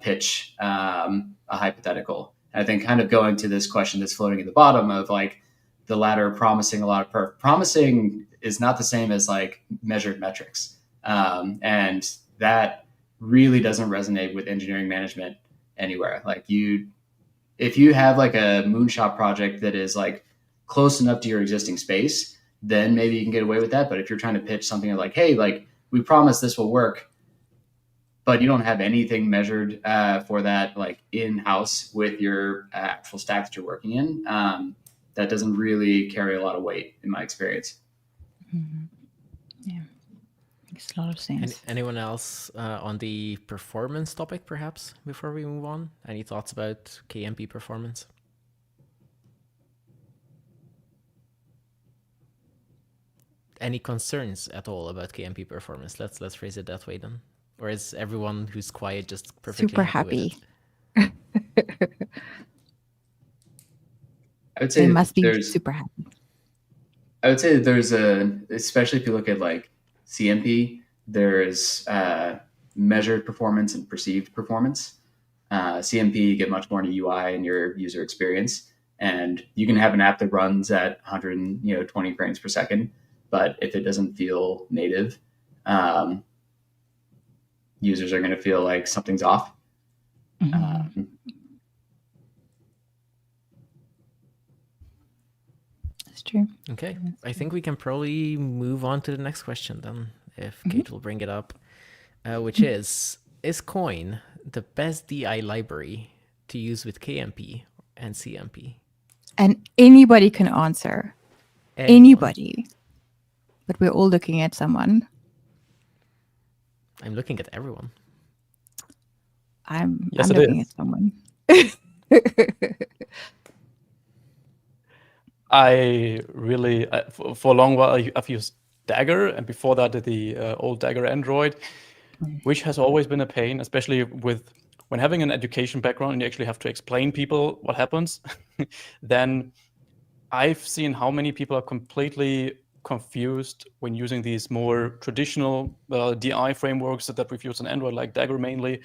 pitch a hypothetical. And I think kind of going to this question that's floating at the bottom of like the latter promising a lot of promising is not the same as like measured metrics. And that really doesn't resonate with engineering management anywhere. Like if you have like a moonshot project that is like close enough to your existing space, then maybe you can get away with that. But if you're trying to pitch something like, hey, like we promise this will work, but you don't have anything measured for that like in-house with your actual stack that you're working in, that doesn't really carry a lot of weight in my experience.
Yeah, makes a lot of sense.
Anyone else on the performance topic, perhaps, before we move on? Any thoughts about KMP performance? Any concerns at all about KMP performance? Let's phrase it that way then. Or is everyone who's quiet just perfectly
super
happy?
happy?
I would say
they must be super happy.
I would say that there's especially if you look at like CMP, there's measured performance and perceived performance. CMP, you get much more into UI and your user experience. And you can have an app that runs at 120 frames per second, but if it doesn't feel native, users are going to feel like something's off.
That's true.
Okay, I think we can probably move on to the next question then, if Kate will bring it up, which is Coin the best DI library to use with KMP and CMP?
And anybody can answer. Anybody. But we're all looking at someone.
I'm looking at everyone.
I'm looking at someone.
I really, for a long while, I've used Dagger, and before that, the old Dagger Android, which has always been a pain, especially when having an education background and you actually have to explain people what happens. Then I've seen how many people are completely confused when using these more traditional DI frameworks that we've used on Android, like Dagger mainly,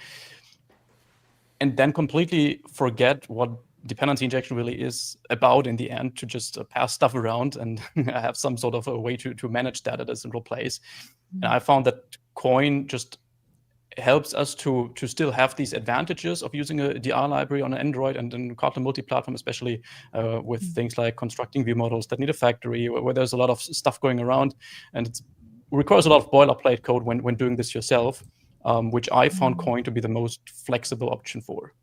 and then completely forget what dependency injection really is about in the end, to just pass stuff around and have some sort of a way to manage that at a central place. And I found that Coin just helps us to still have these advantages of using a DR library on Android and in Kotlin Multiplatform, especially with things like constructing view models that need a factory, where there's a lot of stuff going around, and it requires a lot of boilerplate code when doing this yourself, which I found Coin to be the most flexible option for.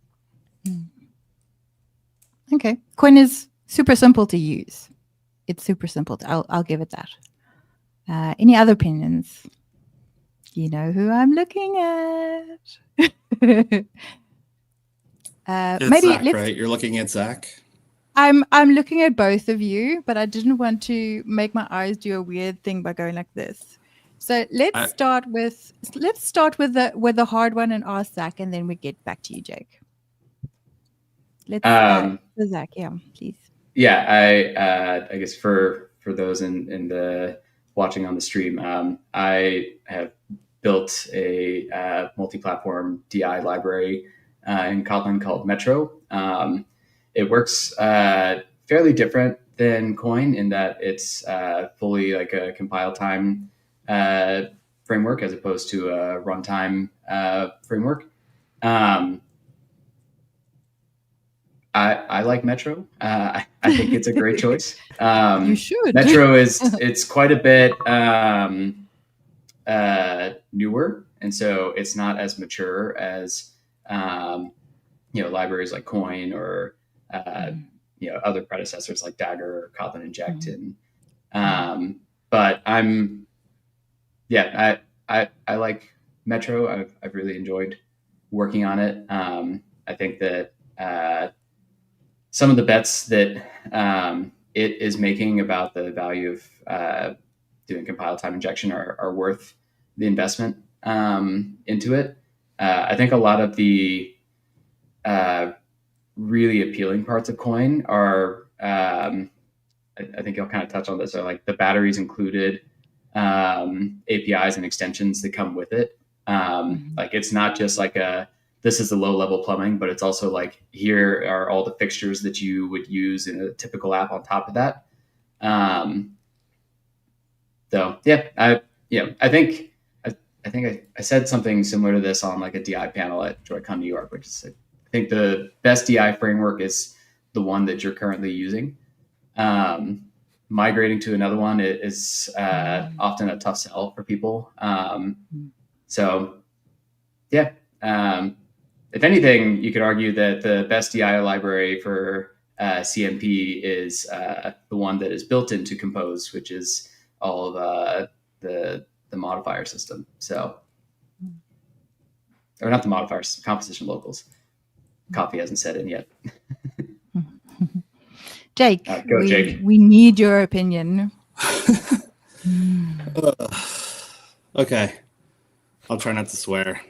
Okay, Coin is super simple to use. It's super simple. I'll give it that. Any other opinions? You know who I'm looking at.
It's Zach, right? You're looking at Zach.
I'm looking at both of you, but I didn't want to make my eyes do a weird thing by going like this. So let's start with the hard one and ask Zach, and then we get back to you, Jake. Let's Zach, yeah, please.
Yeah, I guess for those in the watching on the stream, I have built a multi-platform DI library in Kotlin called Metro. It works fairly different than Coin in that it's fully like a compile time framework as opposed to a runtime framework. I like Metro. I think it's a great choice.
You should.
Metro it's quite a bit newer, and so it's not as mature as libraries like Coin or other predecessors like Dagger or Kotlin Inject. And but I like Metro. I've really enjoyed working on it. I think that some of the bets that it is making about the value of doing compile time injection are worth the investment into it. I think a lot of the really appealing parts of Coin are, I think you'll kind of touch on this, are like the batteries included, APIs and extensions that come with it. Like it's not just like this is the low level plumbing, but it's also like, here are all the fixtures that you would use in a typical app on top of that. So yeah, I think I said something similar to this on like a DI panel at JoyCon New York, which is, I think the best DI framework is the one that you're currently using. Migrating to another one is often a tough sell for people. So yeah, if anything, you could argue that the best DI library for CMP is the one that is built into Compose, which is all of the modifier system. So, or not the modifiers, composition locals. Coffee hasn't set in yet.
Jake,
go, Jake.
We need your opinion.
Okay. I'll try not to swear.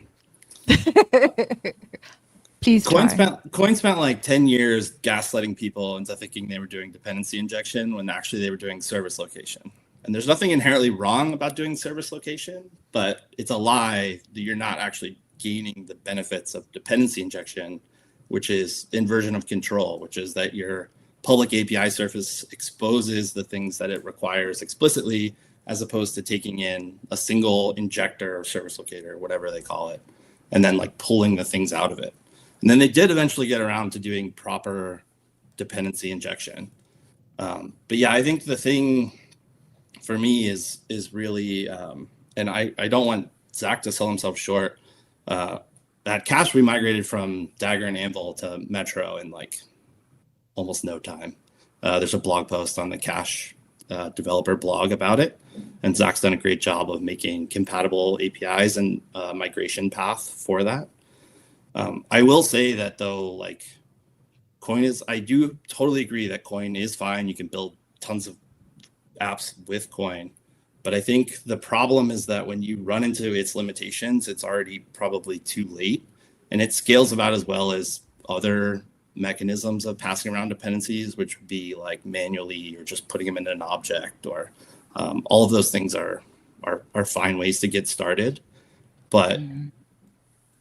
Please
Coin
try.
spent like 10 years gaslighting people into thinking they were doing dependency injection when actually they were doing service location. And there's nothing inherently wrong about doing service location, but it's a lie that you're not actually gaining the benefits of dependency injection, which is inversion of control, which is that your public API surface exposes the things that it requires explicitly, as opposed to taking in a single injector or service locator, whatever they call it, and then like pulling the things out of it. And then they did eventually get around to doing proper dependency injection. But yeah, I think the thing for me is really, and I don't want Zach to sell himself short, that cache we migrated from Dagger and Anvil to Metro in like almost no time. There's a blog post on the cache developer blog about it, and Zach's done a great job of making compatible APIs and migration path for that. I will say that though, like Coin is, I do totally agree that Coin is fine. You can build tons of apps with Coin, but I think the problem is that when you run into its limitations, it's already probably too late, and it scales about as well as other mechanisms of passing around dependencies, which would be like manually or just putting them in an object, or all of those things are fine ways to get started. But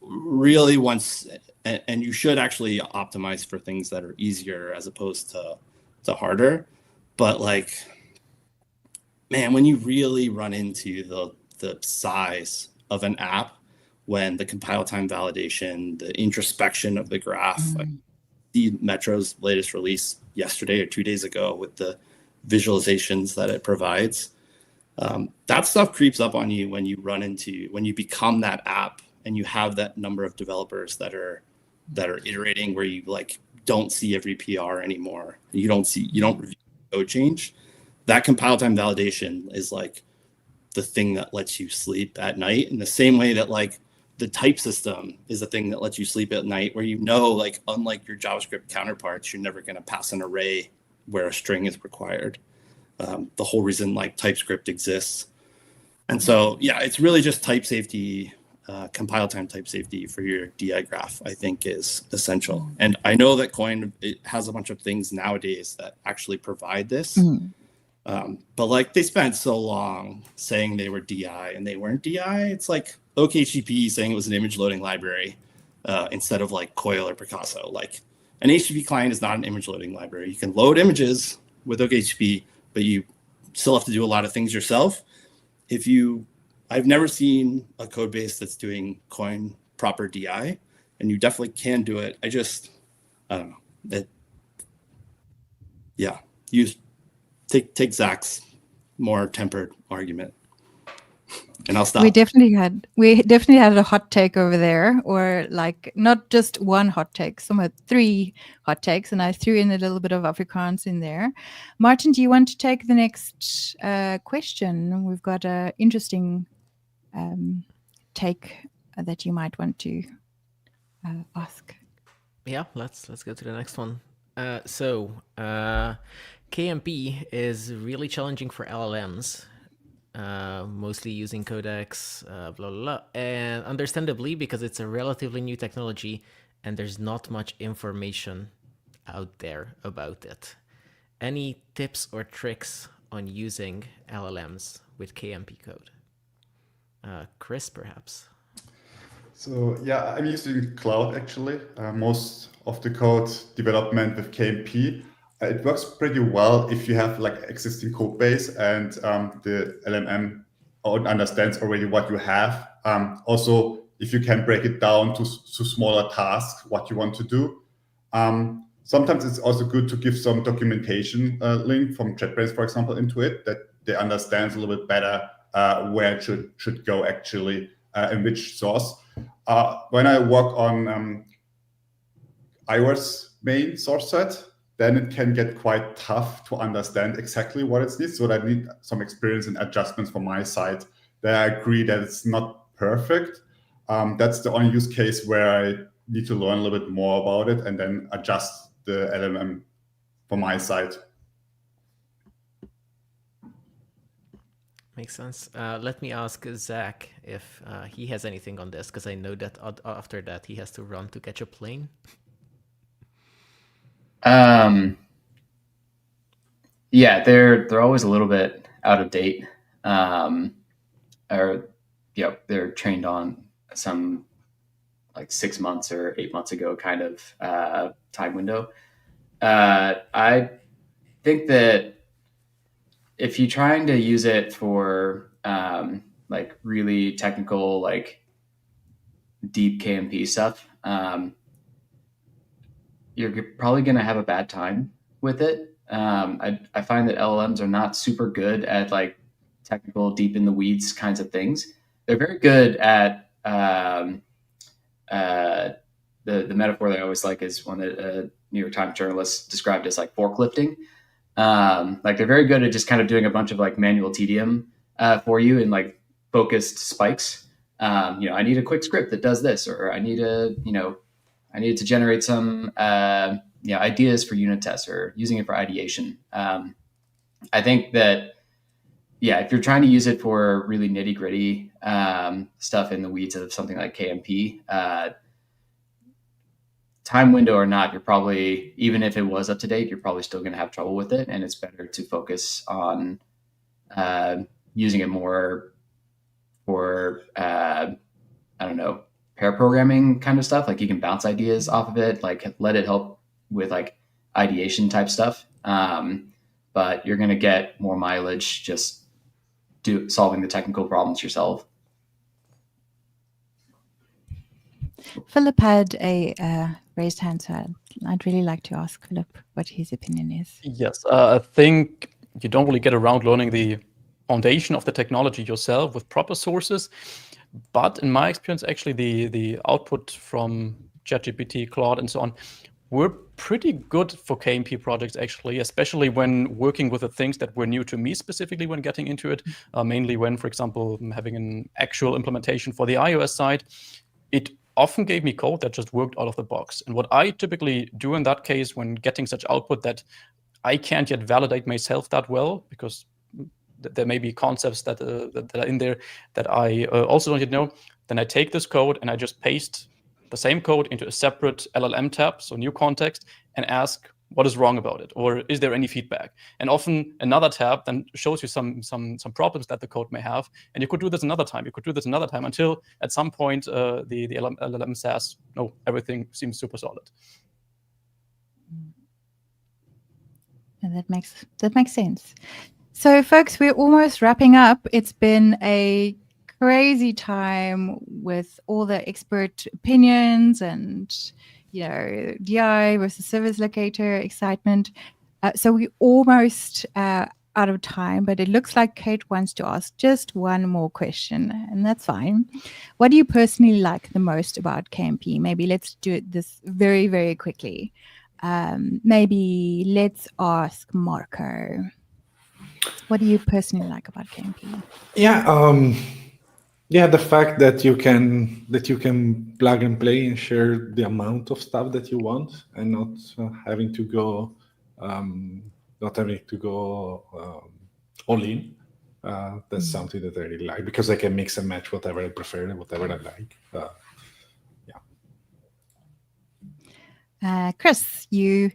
really once, and you should actually optimize for things that are easier as opposed to harder. But like, man, when you really run into the size of an app, when the compile time validation, the introspection of the graph, like the Metro's latest release yesterday or 2 days ago with the visualizations that it provides, that stuff creeps up on you when you become that app and you have that number of developers that are iterating, where you like don't see every PR anymore. You don't review code change. That compile time validation is like the thing that lets you sleep at night, in the same way that like the type system is the thing that lets you sleep at night, where like unlike your JavaScript counterparts, you're never going to pass an array where a string is required. The whole reason like TypeScript exists. And so, yeah, it's really just type safety, compile time type safety for your DI graph, I think is essential. And I know that Coin, it has a bunch of things nowadays that actually provide this. But like they spent so long saying they were DI and they weren't DI. It's like OKHTP saying it was an image loading library instead of like Coil or Picasso. Like an HTTP client is not an image loading library. You can load images with OKHTP, but you still have to do a lot of things yourself. I've never seen a code base that's doing Coin proper DI, and you definitely can do it. I don't know. Take Zach's more tempered argument, and I'll stop.
We definitely had a hot take over there, or like not just one hot take, some 3 hot takes, and I threw in a little bit of Afrikaans in there. Martin, do you want to take the next question? We've got an interesting take that you might want to ask.
Yeah, let's go to the next one. KMP is really challenging for LLMs, mostly using codecs, blah, blah, blah. And understandably, because it's a relatively new technology and there's not much information out there about it. Any tips or tricks on using LLMs with KMP code? Chris, perhaps?
So yeah, I'm using Cloud actually. Most of the code development with KMP, it works pretty well if you have like existing code base and the LLM understands already what you have. Also, if you can break it down to smaller tasks, what you want to do. Sometimes it's also good to give some documentation link from JetBrains, for example, into it, that they understand a little bit better where it should go actually, in which source. When I work on iOS main source set, then it can get quite tough to understand exactly what it needs. So I need some experience and adjustments from my side. That I agree that it's not perfect. That's the only use case where I need to learn a little bit more about it and then adjust the LLM from my side.
Makes sense. Let me ask Zach if he has anything on this, because I know that after that he has to run to catch a plane.
Yeah, they're always a little bit out of date, or they're trained on some like 6 months or 8 months ago kind of time window. I think that if you're trying to use it for like really technical, like deep KMP stuff, you're probably going to have a bad time with it. I find that LLMs are not super good at like technical, deep in the weeds kinds of things. They're very good at the metaphor that I always like is one that a New York Times journalist described as like forklifting. Like they're very good at just kind of doing a bunch of like manual tedium for you in like focused spikes. I need a quick script that does this, or I need to generate some ideas for unit tests or using it for ideation. I think that, if you're trying to use it for really nitty gritty stuff in the weeds of something like KMP, time window or not, you're probably, even if it was up to date, you're probably still going to have trouble with it. And it's better to focus on using it more for, pair programming kind of stuff. Like you can bounce ideas off of it, like let it help with like ideation type stuff. But you're going to get more mileage just solving the technical problems yourself.
Philip had a raised hand, so I'd really like to ask Philip what his opinion is.
Yes, I think you don't really get around learning the foundation of the technology yourself with proper sources. But in my experience, actually, the output from ChatGPT, Claude, and so on were pretty good for KMP projects, actually, especially when working with the things that were new to me specifically when getting into it, mainly when, for example, having an actual implementation for the iOS side. It often gave me code that just worked out of the box. And what I typically do in that case when getting such output that I can't yet validate myself that well, because there may be concepts that are in there that I also don't yet know, then I take this code and I just paste the same code into a separate LLM tab, so new context, and ask what is wrong about it, or is there any feedback? And often another tab then shows you some problems that the code may have, and you could do this another time. You could do this another time until at some point the LLM says, no, everything seems super solid.
And that makes sense. So, folks, we're almost wrapping up. It's been a crazy time with all the expert opinions and, DI versus service locator excitement. So we're almost out of time, but it looks like Kate wants to ask just one more question, and that's fine. What do you personally like the most about KMP? Maybe let's do this very, very quickly. Maybe let's ask Marco. What do you personally like about KMP?
Yeah, Yeah, the fact that you can plug and play and share the amount of stuff that you want, and having to go all in. That's something that I really like, because I can mix and match whatever I prefer and whatever I like.
Chris, you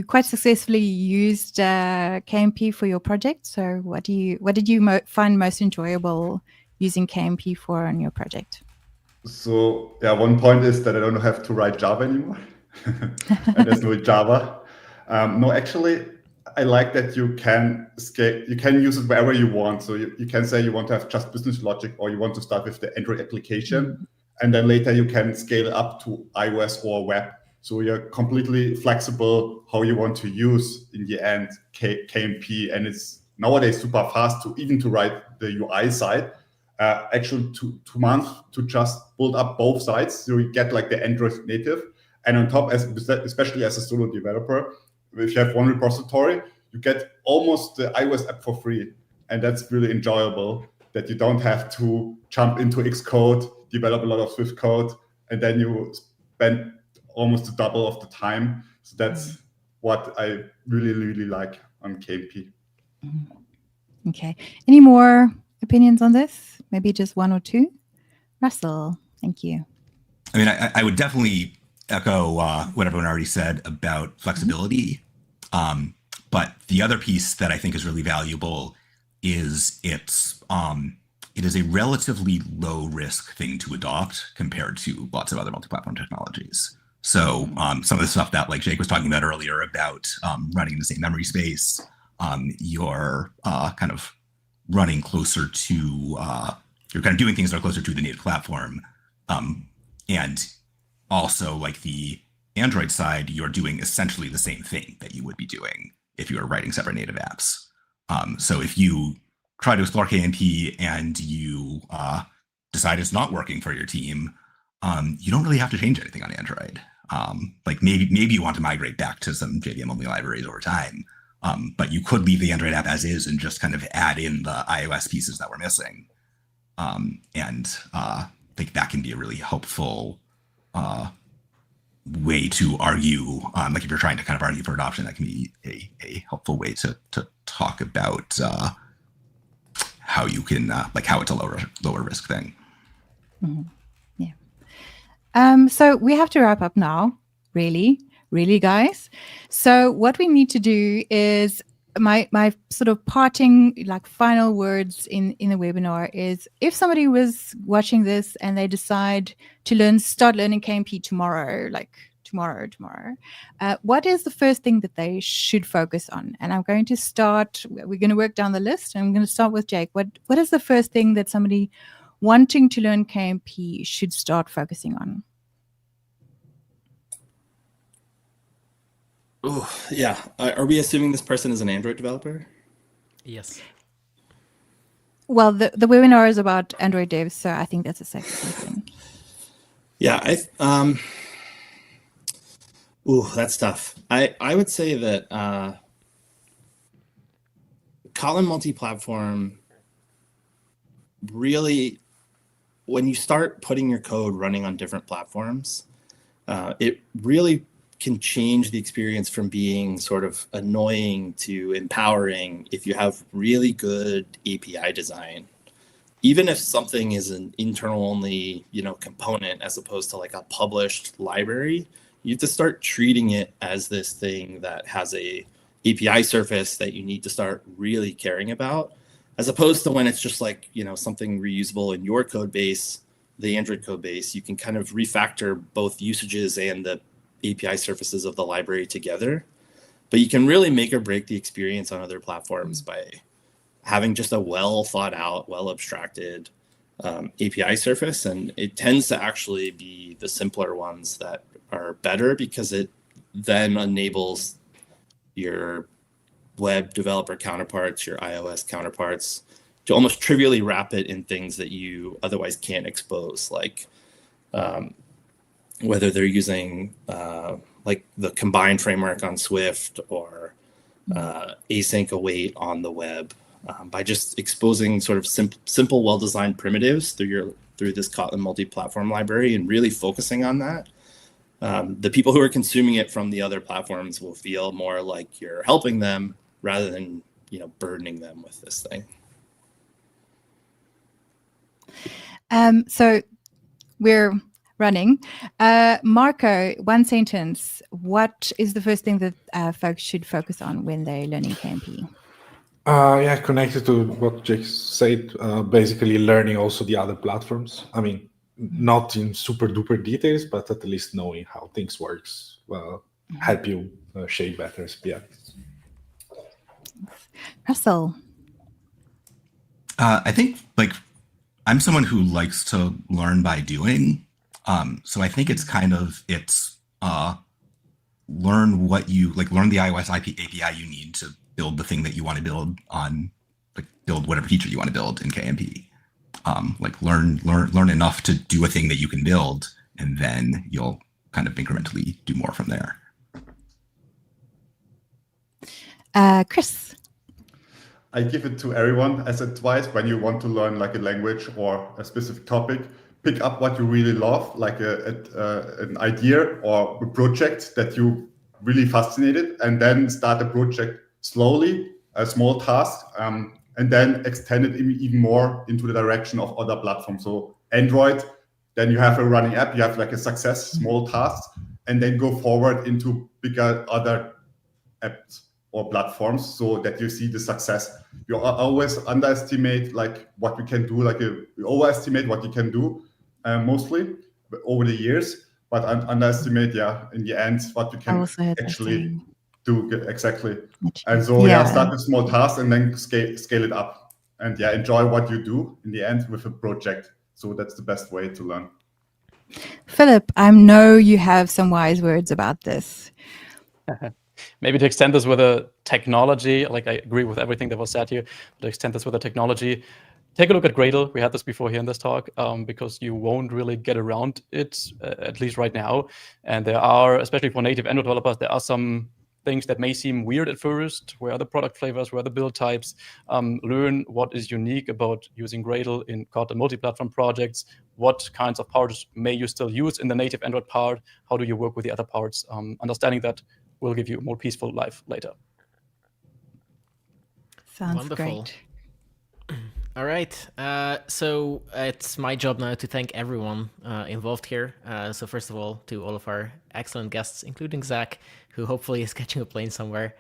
quite successfully used KMP for your project. So what did you find most enjoyable using KMP for on your project?
So yeah, one point is that I don't have to write Java anymore. I just do it Java. No, actually, I like that you can scale. You can use it wherever you want. So you can say you want to have just business logic, or you want to start with the Android application, and then later you can scale it up to iOS or web. So you're completely flexible how you want to use in the end KMP, and it's nowadays super fast to write the UI side. Actually, 2 months to just build up both sides, so you get like the Android native, and on top, especially as a solo developer, if you have one repository, you get almost the iOS app for free, and that's really enjoyable. That you don't have to jump into Xcode, develop a lot of Swift code, and then you spend almost the double of the time. So that's what I really, really like on KMP.
Okay. Any more opinions on this? Maybe just one or two? Russell, thank you.
I mean, I would definitely echo what everyone already said about flexibility. But the other piece that I think is really valuable is it is a relatively low risk thing to adopt compared to lots of other multi-platform technologies. So some of the stuff that like Jake was talking about earlier about running in the same memory space, you're kind of running closer to, you're kind of doing things that are closer to the native platform. And also like the Android side, you're doing essentially the same thing that you would be doing if you were writing separate native apps. So if you try to explore KMP and you decide it's not working for your team, you don't really have to change anything on Android. Like maybe you want to migrate back to some JVM only libraries over time, but you could leave the Android app as is and just kind of add in the iOS pieces that we're missing. And I think that can be a really helpful way to argue. Like if you're trying to kind of argue for adoption, that can be a helpful way to talk about how you can like how it's a lower risk thing.
Mm-hmm. So we have to wrap up now, really, guys. So what we need to do is my sort of parting, like final words in the webinar is, if somebody was watching this and they decide to start learning KMP tomorrow, like tomorrow, what is the first thing that they should focus on? And I'm going to start, we're going to work down the list, and I'm going to start with Jake. What is the first thing that somebody wanting to learn KMP should start focusing on?
Oh, yeah. Are we assuming this person is an Android developer?
Yes.
Well, the webinar is about Android devs, so I think that's a safe thing.
Yeah, that's tough. I would say that Kotlin Multiplatform really, when you start putting your code running on different platforms, it really can change the experience from being sort of annoying to empowering if you have really good API design. Even if something is an internal only, component as opposed to like a published library, you have to start treating it as this thing that has a API surface that you need to start really caring about, as opposed to when it's just like, something reusable in your code base, the Android code base. You can kind of refactor both usages and the API surfaces of the library together, but you can really make or break the experience on other platforms by having just a well thought out, well abstracted API surface. And it tends to actually be the simpler ones that are better, because it then enables your web developer counterparts, your iOS counterparts, to almost trivially wrap it in things that you otherwise can't expose, like whether they're using like the combined framework on Swift or async await on the web. by just exposing sort of simple, well-designed primitives through this Kotlin Multiplatform library and really focusing on that. The people who are consuming it from the other platforms will feel more like you're helping them rather than burdening them with this thing.
So we're running. Marco, one sentence. What is the first thing that folks should focus on when they're learning KMP?
Yeah, connected to what Jake said, basically learning also the other platforms. I mean, not in super duper details, but at least knowing how things works will help you shape better SPIs.
Russell.
I think I'm someone who likes to learn by doing. So I think it's learn what you learn the iOS API you need to build the thing that you want to build on, build whatever feature you want to build in KMP. Learn enough to do a thing that you can build, and then you'll kind of incrementally do more from there.
Chris.
I give it to everyone as advice when you want to learn a language or a specific topic. Pick up what you really love, like an idea or a project that you really fascinated, and then start a project slowly, a small task, and then extend it even more into the direction of other platforms. So Android, then you have a running app, you have a success, small task, and then go forward into bigger other apps or platforms so that you see the success. You always underestimate what we can do, we overestimate what you can do mostly over the years, but underestimate, in the end, what you can actually do exactly. And so start with small tasks and then scale it up, and enjoy what you do in the end with a project. So that's the best way to learn.
Philip, I know you have some wise words about this.
Maybe to extend this with a technology, I agree with everything that was said here, but to extend this with a technology, take a look at Gradle. We had this before here in this talk, because you won't really get around it, at least right now. And there are, especially for native Android developers, there are some things that may seem weird at first. Where are the product flavors? Where are the build types? Learn what is unique about using Gradle in Kotlin multi-platform projects. What kinds of parts may you still use in the native Android part? How do you work with the other parts? Understanding that will give you a more peaceful life later.
Sounds
wonderful.
Great.
All right. So it's my job now to thank everyone involved here. So first of all, to all of our excellent guests, including Zach, who hopefully is catching a plane somewhere.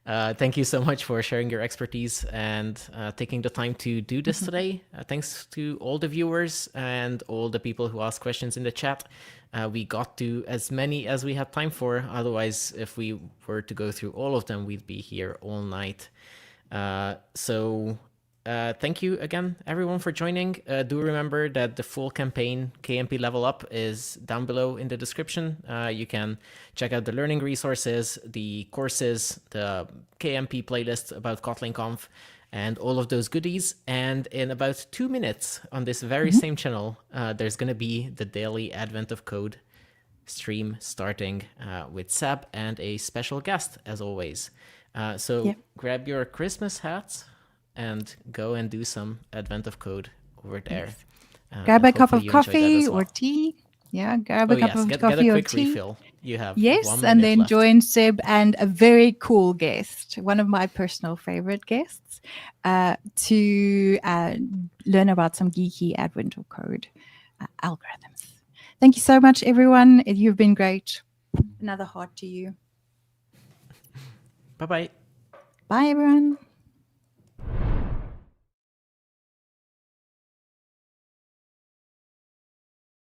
Thank you so much for sharing your expertise and taking the time to do this today. Thanks to all the viewers and all the people who asked questions in the chat. We got to as many as we had time for. Otherwise, if we were to go through all of them, we'd be here all night. Thank you again, everyone, for joining. Do remember that the full campaign KMP Level Up is down below in the description. You can check out the learning resources, the courses, the KMP playlist about Kotlin Conf, and all of those goodies. And in about 2 minutes on this very same channel, there's going to be the daily Advent of Code stream starting with Seb and a special guest, as always. Grab your Christmas hats and go and do some Advent of Code over there.
Grab a cup of coffee or tea. Yeah, grab a cup of coffee or tea.
Get a quick refill. You have 1 minute
and then
left.
join Seb and a very cool guest, one of my personal favorite guests, to learn about some geeky Advent of Code algorithms. Thank you so much, everyone. You've been great. Another heart to you.
Bye-bye.
Bye, everyone.